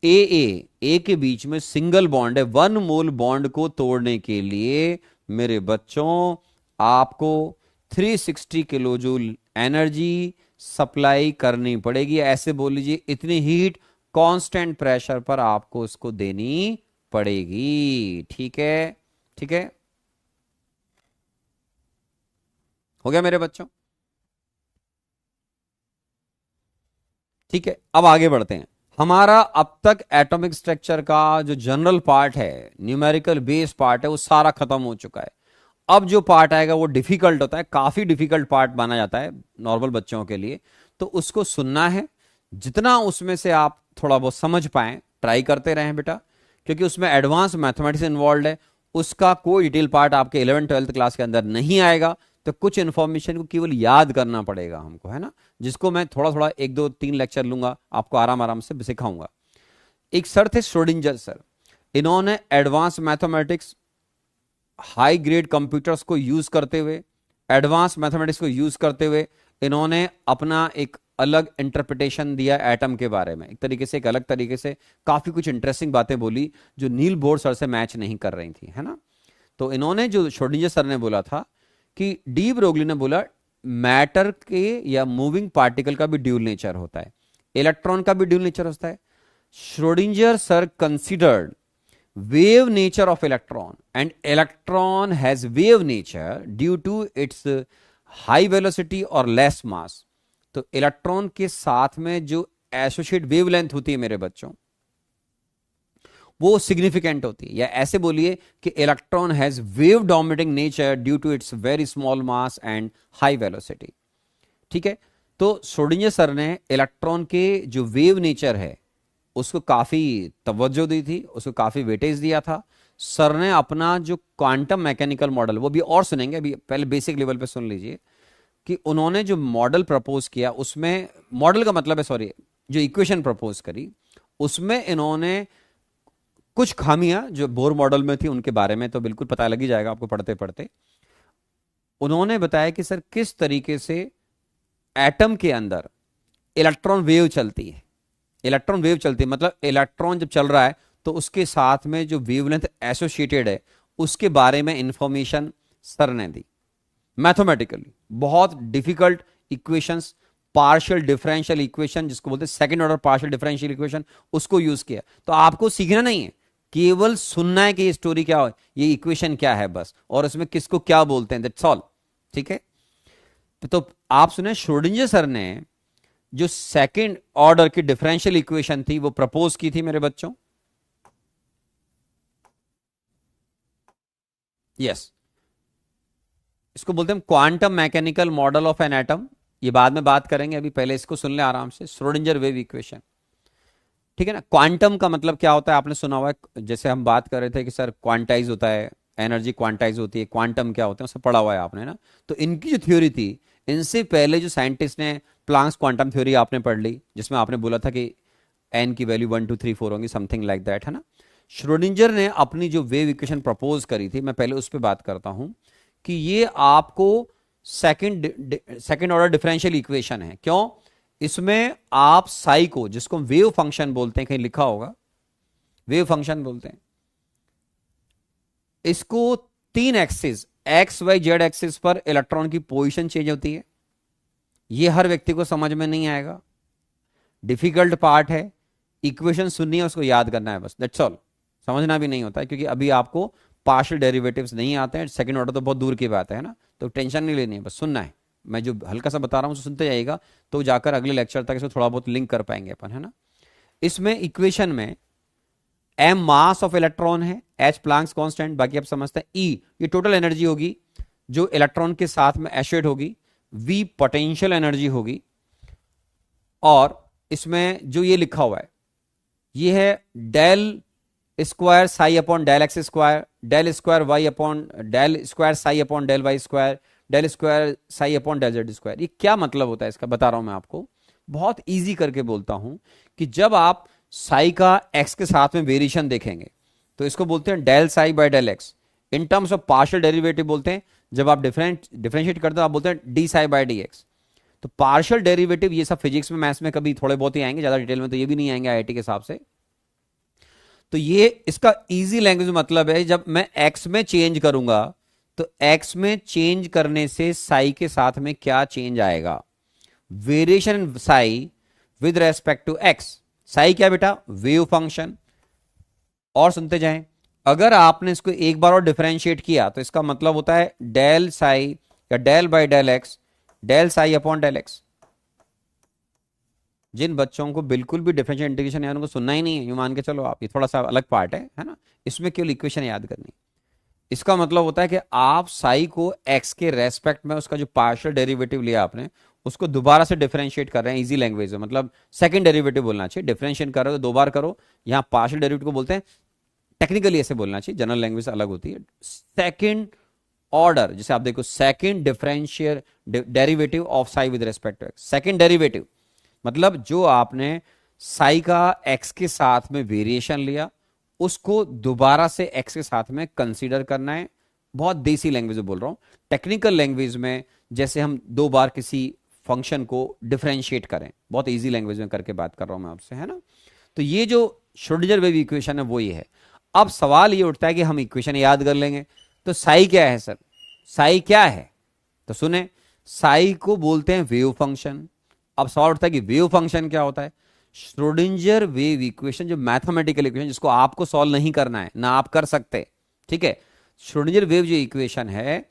ए के बीच में सिंगल बॉन्ड है। 1 मोल बॉन्ड को तोड़ने के लिए मेरे बच्चों आपको 360 किलो जूल एनर्जी सप्लाई करनी पड़ेगी। ऐसे बोल लीजिए, इतनी हीट कांस्टेंट प्रेशर पर आपको इसको देनी पड़ेगी, ठीक है। ठीक है, हो गया मेरे बच्चों, ठीक है। अब आगे बढ़ते हैं। हमारा अब तक एटॉमिक स्ट्रक्चर का जो जनरल पार्ट है, न्यूमेरिकल बेस पार्ट है, वो सारा खत्म हो चुका है। अब जो पार्ट आएगा वो डिफिकल्ट होता है, काफी डिफिकल्ट पार्ट माना जाता है नॉर्मल बच्चों के लिए। तो उसको सुनना है, जितना उसमें से आप थोड़ा बहुत समझ पाए ट्राई करते रहें बेटा, क्योंकि उसमें एडवांस मैथमेटिक्स इन्वॉल्व है, उसका कोई डिटेल पार्ट आपके 11th-12th क्लास के अंदर नहीं आएगा। तो कुछ इंफॉर्मेशन को केवल याद करना पड़ेगा हमको, है ना, जिसको मैं थोड़ा थोड़ा 1 2 3 लेक्चर लूंगा, आपको आराम आराम से सिखाऊंगा। एक सर थे श्रोडिंजर सर, इन्होंने advance mathematics, high grade computers को यूज करते हुए, एडवांस मैथमेटिक्स को यूज करते हुए इन्होंने अपना एक अलग इंटरप्रिटेशन दिया एटम के बारे में, एक तरीके से, एक अलग तरीके से काफी कुछ इंटरेस्टिंग बातें बोली जो नील बोर सर से मैच नहीं कर रही थी, है ना। तो इन्होंने, जो श्रोडिंजर सर ने बोला था कि डी ब्रोगली ने बोला मैटर के या मूविंग पार्टिकल का भी ड्यूल नेचर होता है, इलेक्ट्रॉन का भी ड्यूल नेचर होता है। Schrödinger sir considered wave nature of electron and electron has wave nature due to its high velocity or less mass। तो इलेक्ट्रॉन के साथ में जो एसोसिएट वेवलेंथ होती है मेरे बच्चों, वो सिग्निफिकेंट होती है, या ऐसे बोलिए कि electron has wave dominating nature due to its very small mass and high velocity. ठीक है, तो श्रोडिंगर सर ने इलेक्ट्रॉन के जो वेव नेचर है उसको काफी तवज्जो दी थी, उसको काफी वेटेज दिया था। सर ने अपना जो क्वांटम मैकेनिकल मॉडल, वो भी और सुनेंगे, अभी पहले बेसिक लेवल पे सुन लीजिए कि उन्होंने जो मॉडल प्रपोज किया, उसमें मॉडल का मतलब है, सॉरी, जो इक्वेशन प्रपोज करी उसमें इन्होंने कुछ खामियां जो बोर मॉडल में थी उनके बारे में तो बिल्कुल पता लग ही जाएगा आपको पढ़ते पढ़ते। उन्होंने बताया कि सर किस तरीके से एटम के अंदर इलेक्ट्रॉन वेव चलती है, इलेक्ट्रॉन वेव चलती है, मतलब इलेक्ट्रॉन जब चल रहा है तो उसके साथ में जो वेवलेंथ एसोसिएटेड है उसके बारे में इंफॉर्मेशन सर ने दी मैथमेटिकली। बहुत difficult equations, partial differential equation जिसको बोलते हैं second order partial differential equation, उसको यूज किया। तो आपको सीखना नहीं है, केवल सुनना है कि ये स्टोरी क्या है, ये इक्वेशन क्या है बस, और उसमें किसको क्या बोलते हैं, दैट्स ऑल। ठीक है, तो आप सुने श्रोडिंगर सर ने जो सेकंड ऑर्डर की डिफरेंशियल इक्वेशन थी वो प्रपोज की थी मेरे बच्चों। यस, इसको बोलते हैं quantum mechanical model of an atom. ये बाद में बात करेंगे, अभी पहले इसको सुन ले आराम से, श्रोडिंगर वेव इक्वेशन। ठीक है ना, क्वांटम का मतलब क्या होता है आपने सुना हुआ है, जैसे हम बात कर रहे थे कि सर क्वांटाइज होता है, एनर्जी क्वांटाइज होती है, क्वांटम क्या होता है उसे पढ़ा हुआ है आपने ना। तो इनकी जो थ्योरी थी, इनसे पहले जो साइंटिस्ट ने प्लांक्स क्वांटम थ्योरी आपने पढ़ ली, जिसमें आपने बोला था कि एन की वैल्यू 1 2 3 4 होंगी, समथिंग लाइक दैट, है ना। श्रोडिंगर ने अपनी जो वेव इक्वेशन प्रपोज करी थी, मैं पहले उस पर बात करता हूं कि ये आपको सेकंड ऑर्डर डिफरेंशियल इक्वेशन है। क्यों? इसमें आप साई को, जिसको वेव फंक्शन बोलते हैं, कहीं लिखा होगा वेव फंक्शन बोलते हैं, इसको 3 axis, x y z axis पर इलेक्ट्रॉन की पोजीशन चेंज होती है। ये हर व्यक्ति को समझ में नहीं आएगा, डिफिकल्ट पार्ट है, इक्वेशन सुननी है, उसको याद करना है बस, दैट्स ऑल। समझना भी नहीं होता है क्योंकि अभी आपको पार्शियल डेरिवेटिव्स नहीं आते हैं, सेकंड ऑर्डर तो बहुत दूर की बात है ना, तो टेंशन नहीं लेनी है, बस सुनना है। मैं जो हल्का सा बता रहा हूं उसको सुनते जाइएगा, तो जाकर अगले लेक्चर तक इसको थोड़ा बहुत लिंक कर पाएंगे अपन, है ना। इसमें इक्वेशन में m मास ऑफ इलेक्ट्रॉन है, h प्लैंक्स कांस्टेंट, बाकी आप समझते हैं, E ये टोटल एनर्जी होगी जो इलेक्ट्रॉन के साथ में एसोसिएट होगी, V पोटेंशियल एनर्जी होगी, और इसमें जो ये लिखा हुआ है ये है del square psi upon del x square, del square y upon del square psi upon del y square, del square psi upon del z square. ये क्या मतलब होता है इसका बता रहा हूं मैं आपको, बहुत इजी करके बोलता हूं कि जब आप साई का एक्स के साथ में वेरिएशन देखेंगे तो इसको बोलते हैं del psi by del x. In terms of partial derivative बोलते हैं, जब आप डिफरेंशिएट करते हो आप बोलते हैं d psi by d x. तो पार्शियल डेरिवेटिव ये सब फिजिक्स में, मैथ्स में कभी थोड़े बहुत ही आएंगे, ज्यादा डिटेल में तो ये भी नहीं आएंगे आईआईटी के हिसाब से। तो ये इसका इजी लैंग्वेज मतलब है, जब मैं एक्स में चेंज करूंगा तो एक्स में चेंज करने से साई के साथ में क्या चेंज आएगा, variation in psi with respect to x. Psi क्या बेटा? Wave function. और सुनते जाएं, अगर आपने इसको एक बार और डिफरेंशिएट किया तो इसका मतलब होता है डेल साई या del by del x, del psi upon del x. जिन बच्चों को बिल्कुल भी डिफरेंशियल इंटीग्रेशन याद, उनको सुनना ही नहीं है, यूं मान के चलो आप, ये थोड़ा सा अलग पार्ट है ना, इसमें केवल इक्वेशन याद करनी। इसका मतलब होता है कि आप साई को एक्स के रेस्पेक्ट में उसका जो पार्शियल डेरिवेटिव लिया आपने, उसको दोबारा से डिफरेंशिएट कर रहे हैं इजी लैंग्वेज में, मतलब सेकंड डेरिवेटिव बोलना चाहिए, डिफरेंशिएट कर रहे हो तो 2 बार करो। यहां पार्शियल डेरिवेटिव को बोलते हैं टेक्निकली ऐसे बोलना चाहिए, जनरल लैंग्वेज अलग होती है। सेकंड ऑर्डर, जैसे आप देखो second differential derivative of psi with respect to x. Second derivative मतलब जो आपने साई का एक्स के साथ में वेरिएशन लिया, उसको दोबारा से एक्स के साथ में कंसीडर करना है। बहुत देसी लैंग्वेज में बोल रहा हूं। टेक्निकल लैंग्वेज में जैसे हम दो बार किसी फंक्शन को डिफरेंशिएट करें, बहुत इजी लैंग्वेज में करके बात कर रहा हूं मैं आपसे, है ना। तो ये जो श्रोडिंगर वेव इक्वेशन है वो ये है। अब सवाल ये उठता है कि हम इक्वेशन याद कर लेंगे, तो साई क्या है सर, साई क्या है? तो सुने, साई को बोलते हैं वेव फंक्शन। अब सवाल उठता है कि वेव फंक्शन क्या होता है? श्रोडिंगर वेव इक्वेशन जो मैथमेटिकल इक्वेशन जिसको आपको सॉल्व नहीं करना है, ना आप कर सकते, ठीक है। श्रोडिंगर वेव जो इक्वेशन है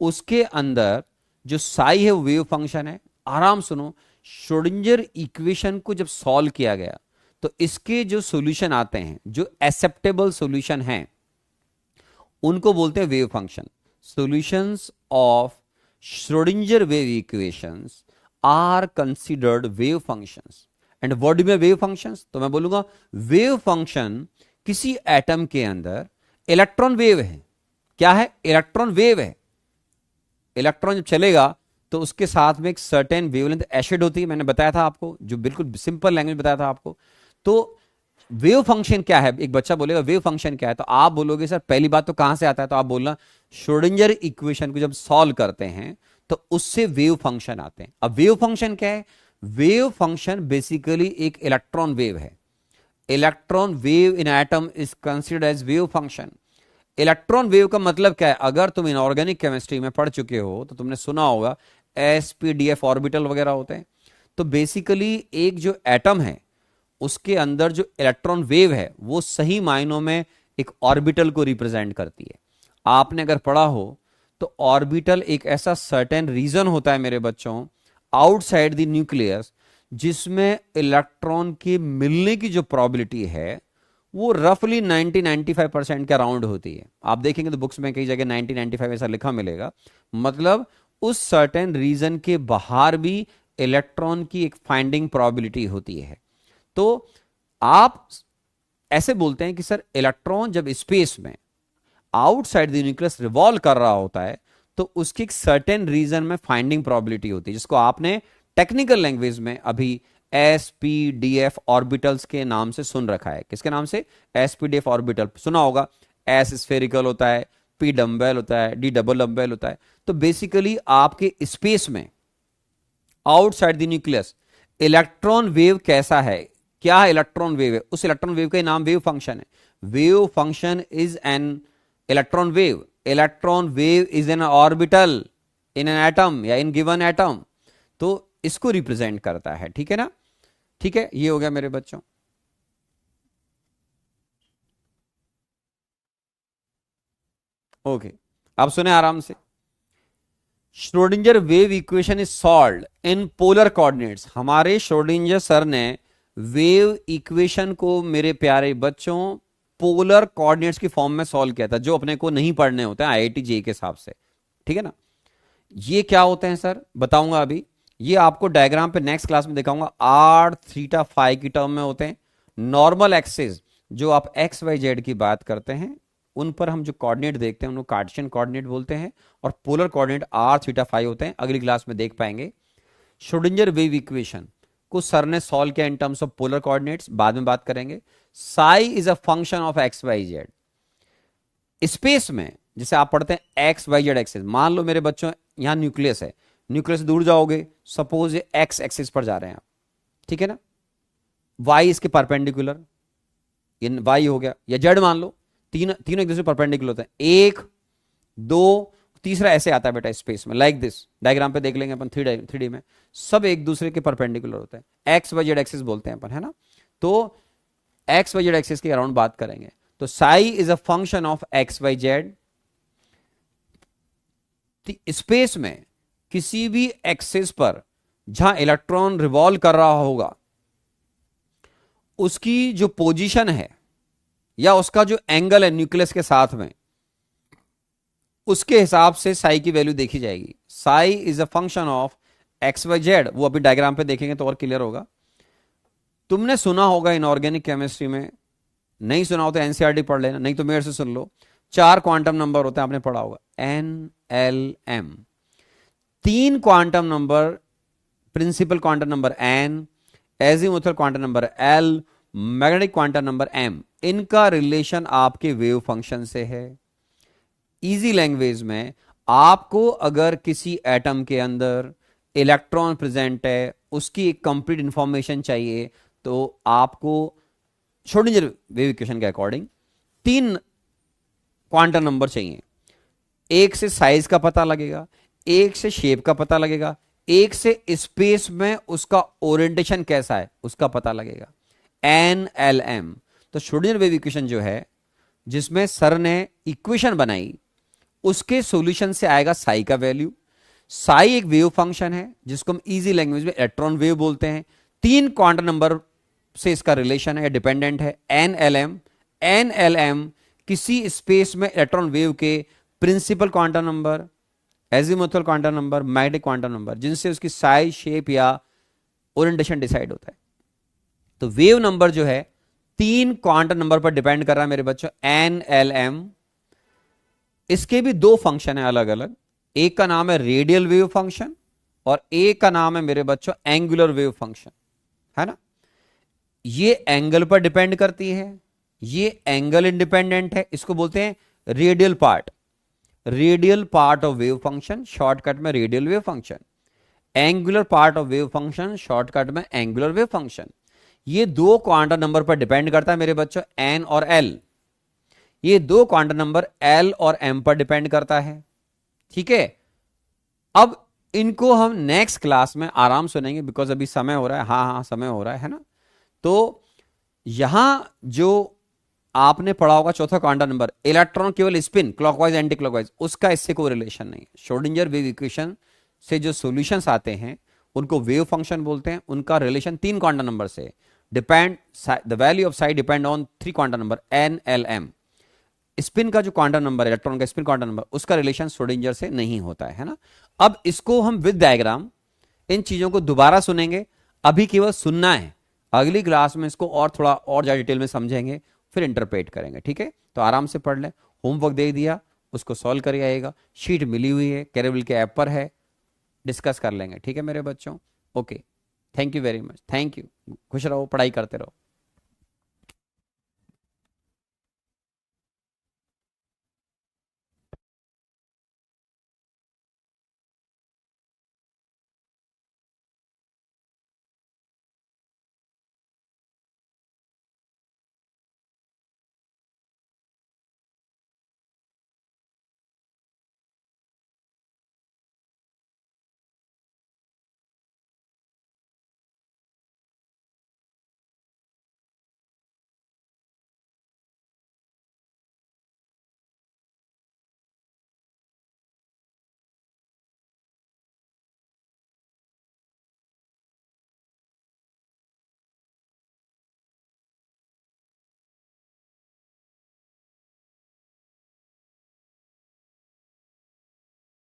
उसके अंदर जो साई है वो वेव फंक्शन है। आराम सुनो, श्रोडिंगर इक्वेशन को जब सॉल्व किया गया तो इसके जो सॉल्यूशन आते हैं, जो एक्सेप्टेबल सॉल्यूशन हैं, उनको बोलते हैं wave function. Solutions of Schrodinger wave equations are considered wave functions. And what do mean wave functions? तो मैं बोलूंगा वेव फंक्शन किसी एटम के अंदर इलेक्ट्रॉन वेव है। क्या है? इलेक्ट्रॉन वेव है। इलेक्ट्रॉन जब चलेगा तो उसके साथ में एक सर्टेन वेवलेंथ एसिड होती है, मैंने बताया था आपको, जो बिल्कुल सिंपल लैंग्वेज बताया था आपको। तो वेव फंक्शन क्या है? एक बच्चा बोलेगा वेव फंक्शन क्या है, तो आप बोलोगे सर पहली बात तो कहां से आता है, तो आप बोलना श्रोडिंगर इक्वेशन को जब सॉल्व करते हैं तो उससे वेव फंक्शन आते हैं। अब वेव फंक्शन क्या है? वेव फंक्शन बेसिकली एक इलेक्ट्रॉन वेव है। Electron wave in atom is considered as wave function. Electron wave का मतलब क्या है? अगर तुम इनऑर्गेनिक केमिस्ट्री में पढ़ चुके हो तो तुमने सुना होगा sp-df ऑर्बिटल वगैरह होते हैं। तो बेसिकली एक जो एटम है उसके अंदर जो इलेक्ट्रॉन वेव है वो सही मायनों में एक ऑर्बिटल को रिप्रेजेंट करती है। आपने अगर पढ़ा हो तो ऑर्बिटल एक ऐसा सर्टेन रीजन होता है मेरे बच्चों आउटसाइड द न्यूक्लियस, जिसमें इलेक्ट्रॉन के मिलने की जो प्रोबेबिलिटी है वो रफली 90-95% के अराउंड होती है। आप देखेंगे तो बुक्स में कई जगह 90-95 ऐसा लिखा मिलेगा। मतलब उस सर्टेन रीजन के बाहर भी इलेक्ट्रॉन की एक फाइंडिंग प्रोबेबिलिटी होती है। तो आप ऐसे बोलते हैं कि सर इलेक्ट्रॉन जब स्पेस में आउटसाइड द न्यूक्लियस रिवॉल्व कर रहा होता है तो उसकी एक सर्टेन रीजन में फाइंडिंग प्रोबेबिलिटी होती है, जिसको आपने टेक्निकल लैंग्वेज में अभी sp-df ऑर्बिटल्स के नाम से सुन रखा है। किसके नाम से? sp-df ऑर्बिटल सुना होगा। s स्फेरिकल होता है, p डम्बेल होता है, d डबल डम्बेल होता है। तो बेसिकली आपके स्पेस में outside the nucleus electron wave कैसा है? क्या इलेक्ट्रॉन वेव है? उस इलेक्ट्रॉन वेव का नाम वेव फंक्शन है। Wave function is an electron wave. Electron wave is an orbital in an atom या इन गिवन एटम। तो इसको रिप्रेजेंट करता है, ठीक है ना। ठीक है, ये हो गया मेरे बच्चों। ओके, अब सुने आराम से। Schrodinger wave equation is solved in polar coordinates. हमारे श्रोडिंगर सर ने वेव इक्वेशन को मेरे प्यारे बच्चों पोलर कोऑर्डिनेट्स की फॉर्म में सॉल्व किया था, जो अपने को नहीं पढ़ने होते हैं IIT JEE के हिसाब से, ठीक है ना। ये क्या होते हैं सर, बताऊंगा अभी। ये आपको डायग्राम पे नेक्स्ट क्लास में दिखाऊंगा। r थीटा फाई की टर्म में होते हैं। नॉर्मल एक्सिस जो आप एक्स वाई जेड की बात करते हैं उन पर हम जो कोऑर्डिनेट देखते हैं उनको कार्टेशियन कोऑर्डिनेट बोलते हैं, और polar coordinate r theta phi होते हैं। अगली क्लास में देख पाएंगे। श्रोडिंगर वेव इक्वेशन को सर ने सॉल्व किया in terms of polar coordinates, बाद में बात करेंगे। Psi is a function of x y z. Space में जैसे आप पढ़ते हैं एक्स वाई जेड एक्सिस, मान लो मेरे बच्चों यहां न्यूक्लियस है, न्यूक्लियस से दूर जाओगे, सपोज ये एक्स एक्सिस पर जा रहे हैं आप, ठीक है ना। वाई इसके परपेंडिकुलर, ये वाई हो गया, या जेड मान लो, तीनों एक दूसरे परपेंडिकुलर होते हैं। एक दो तीसरा ऐसे आता है बेटा स्पेस में, लाइक दिस। डायग्राम पे देख लेंगे अपन 3D में, सब एक दूसरे के परपेंडिकुलर होते हैं। एक्स वाई जेड एक्सिस बोलते हैं अपन, है ना। तो एक्स वाई जेड एक्सिस के अराउंड बात करेंगे। तो psi is a function of x y z. Space में किसी भी एक्सिस पर जहां इलेक्ट्रॉन रिवॉल्व कर रहा होगा उसकी जो पोजीशन है या उसका जो एंगल है न्यूक्लियस के साथ में, उसके हिसाब से साई की वैल्यू देखी जाएगी। Psi is a function of x y z. वो अभी डायग्राम पे देखेंगे तो और क्लियर होगा। तुमने सुना होगा इनऑर्गेनिक केमिस्ट्री में नहीं सुना हो तो एनसीईआरटी पढ़ लेना, नहीं तो मेरे से सुन लो। 4 क्वांटम नंबर होते हैं, आपने पढ़ा होगा, NLM। 3 quantum number, principal quantum number N, azimuthal quantum number L, magnetic quantum number M। इनका रिलेशन आपके वेव फंक्शन से है। इजी लैंग्वेज में, आपको अगर एटम एटम के अंदर इलेक्ट्रॉन प्रेजेंट है, उसकी एक कंप्लीट इंफॉर्मेशन चाहिए, तो आपको श्रोडिंगर वेव इक्वेशन के अकॉर्डिंग 3 क्वांटम नंबर चाहिए। एक से साइज का पता लगेगा, एक से शेप का पता लगेगा, एक से स्पेस में उसका ओरिएंटेशन कैसा है उसका पता लगेगा। NLM। तो श्रोडिंगर वेव इक्वेशन जो है, जिसमें सर ने इक्वेशन बनाई, उसके सॉल्यूशन से आएगा साई का वैल्यू। साई एक वेव फंक्शन है जिसको हम इजी लैंग्वेज में इलेक्ट्रॉन वेव बोलते हैं। 3 क्वांटम नंबर से इसका रिलेशन है, डिपेंडेंट है। NLM किसी स्पेस में इलेक्ट्रॉन वेव के principal quantum number, azimuthal quantum number, magnetic quantum number, जिनसे उसकी साइज, शेप या ओरिएंटेशन डिसाइड होता है। तो वेव नंबर जो है 3 क्वांटम नंबर पर डिपेंड कर रहा है मेरे बच्चों, NLM। इसके भी 2 फंक्शन है अलग अलग, एक का नाम है रेडियल वेव फंक्शन और एक का नाम है मेरे बच्चों एंगुलर वेव फंक्शन, है ना। ये एंगल पर डिपेंड करती है, ये एंगल इंडिपेंडेंट है, इसको बोलते हैं radial part. Radial part of wave function, shortcut में radial wave function. Angular part of wave function, shortcut में एंगुलर वेव फंक्शन। ये 2 क्वांटम नंबर पर डिपेंड करता है मेरे बच्चों, N और L। ये 2 क्वांटम नंबर L और M पर डिपेंड करता है, ठीक है। अब इनको हम नेक्स्ट क्लास में आराम सुनेंगे, बिकॉज अभी समय हो रहा है। हाँ समय हो रहा है ना। तो यहां जो आपने पढ़ा होगा चौथा क्वांटम नंबर, इलेक्ट्रॉन केवल स्पिन क्लॉकवाइज एंटी क्लॉकवाइज, उसका इससे कोई रिलेशन नहीं। श्रोडिंगर वेव इक्वेशन से जो सॉल्यूशंस आते हैं उनको वेव फंक्शन बोलते हैं, उनका रिलेशन 3 क्वांटम नंबर से depend, the value of Sai depend on 3 quantum number NLM। Spin का जो क्वांटम नंबर, इलेक्ट्रॉन का स्पिन क्वांटम नंबर, उसका रिलेशन श्रोडिंगर से नहीं होता है ना। अब इसको हम विद डायग्राम इन चीजों को दोबारा सुनेंगे, अभी केवल सुनना है। अगली क्लास में इसको और थोड़ा और ज्यादा डिटेल में समझेंगे, फिर इंटरप्रेट करेंगे, ठीक है। तो आराम से पढ़ लें, होमवर्क दे दिया, उसको सॉल्व कर आइएगा। शीट मिली हुई है, कैरेबल के ऐप पर है, डिस्कस कर लेंगे, ठीक है मेरे बच्चों। Okay, thank you very much, thank you. खुश रहो, पढ़ाई करते रहो।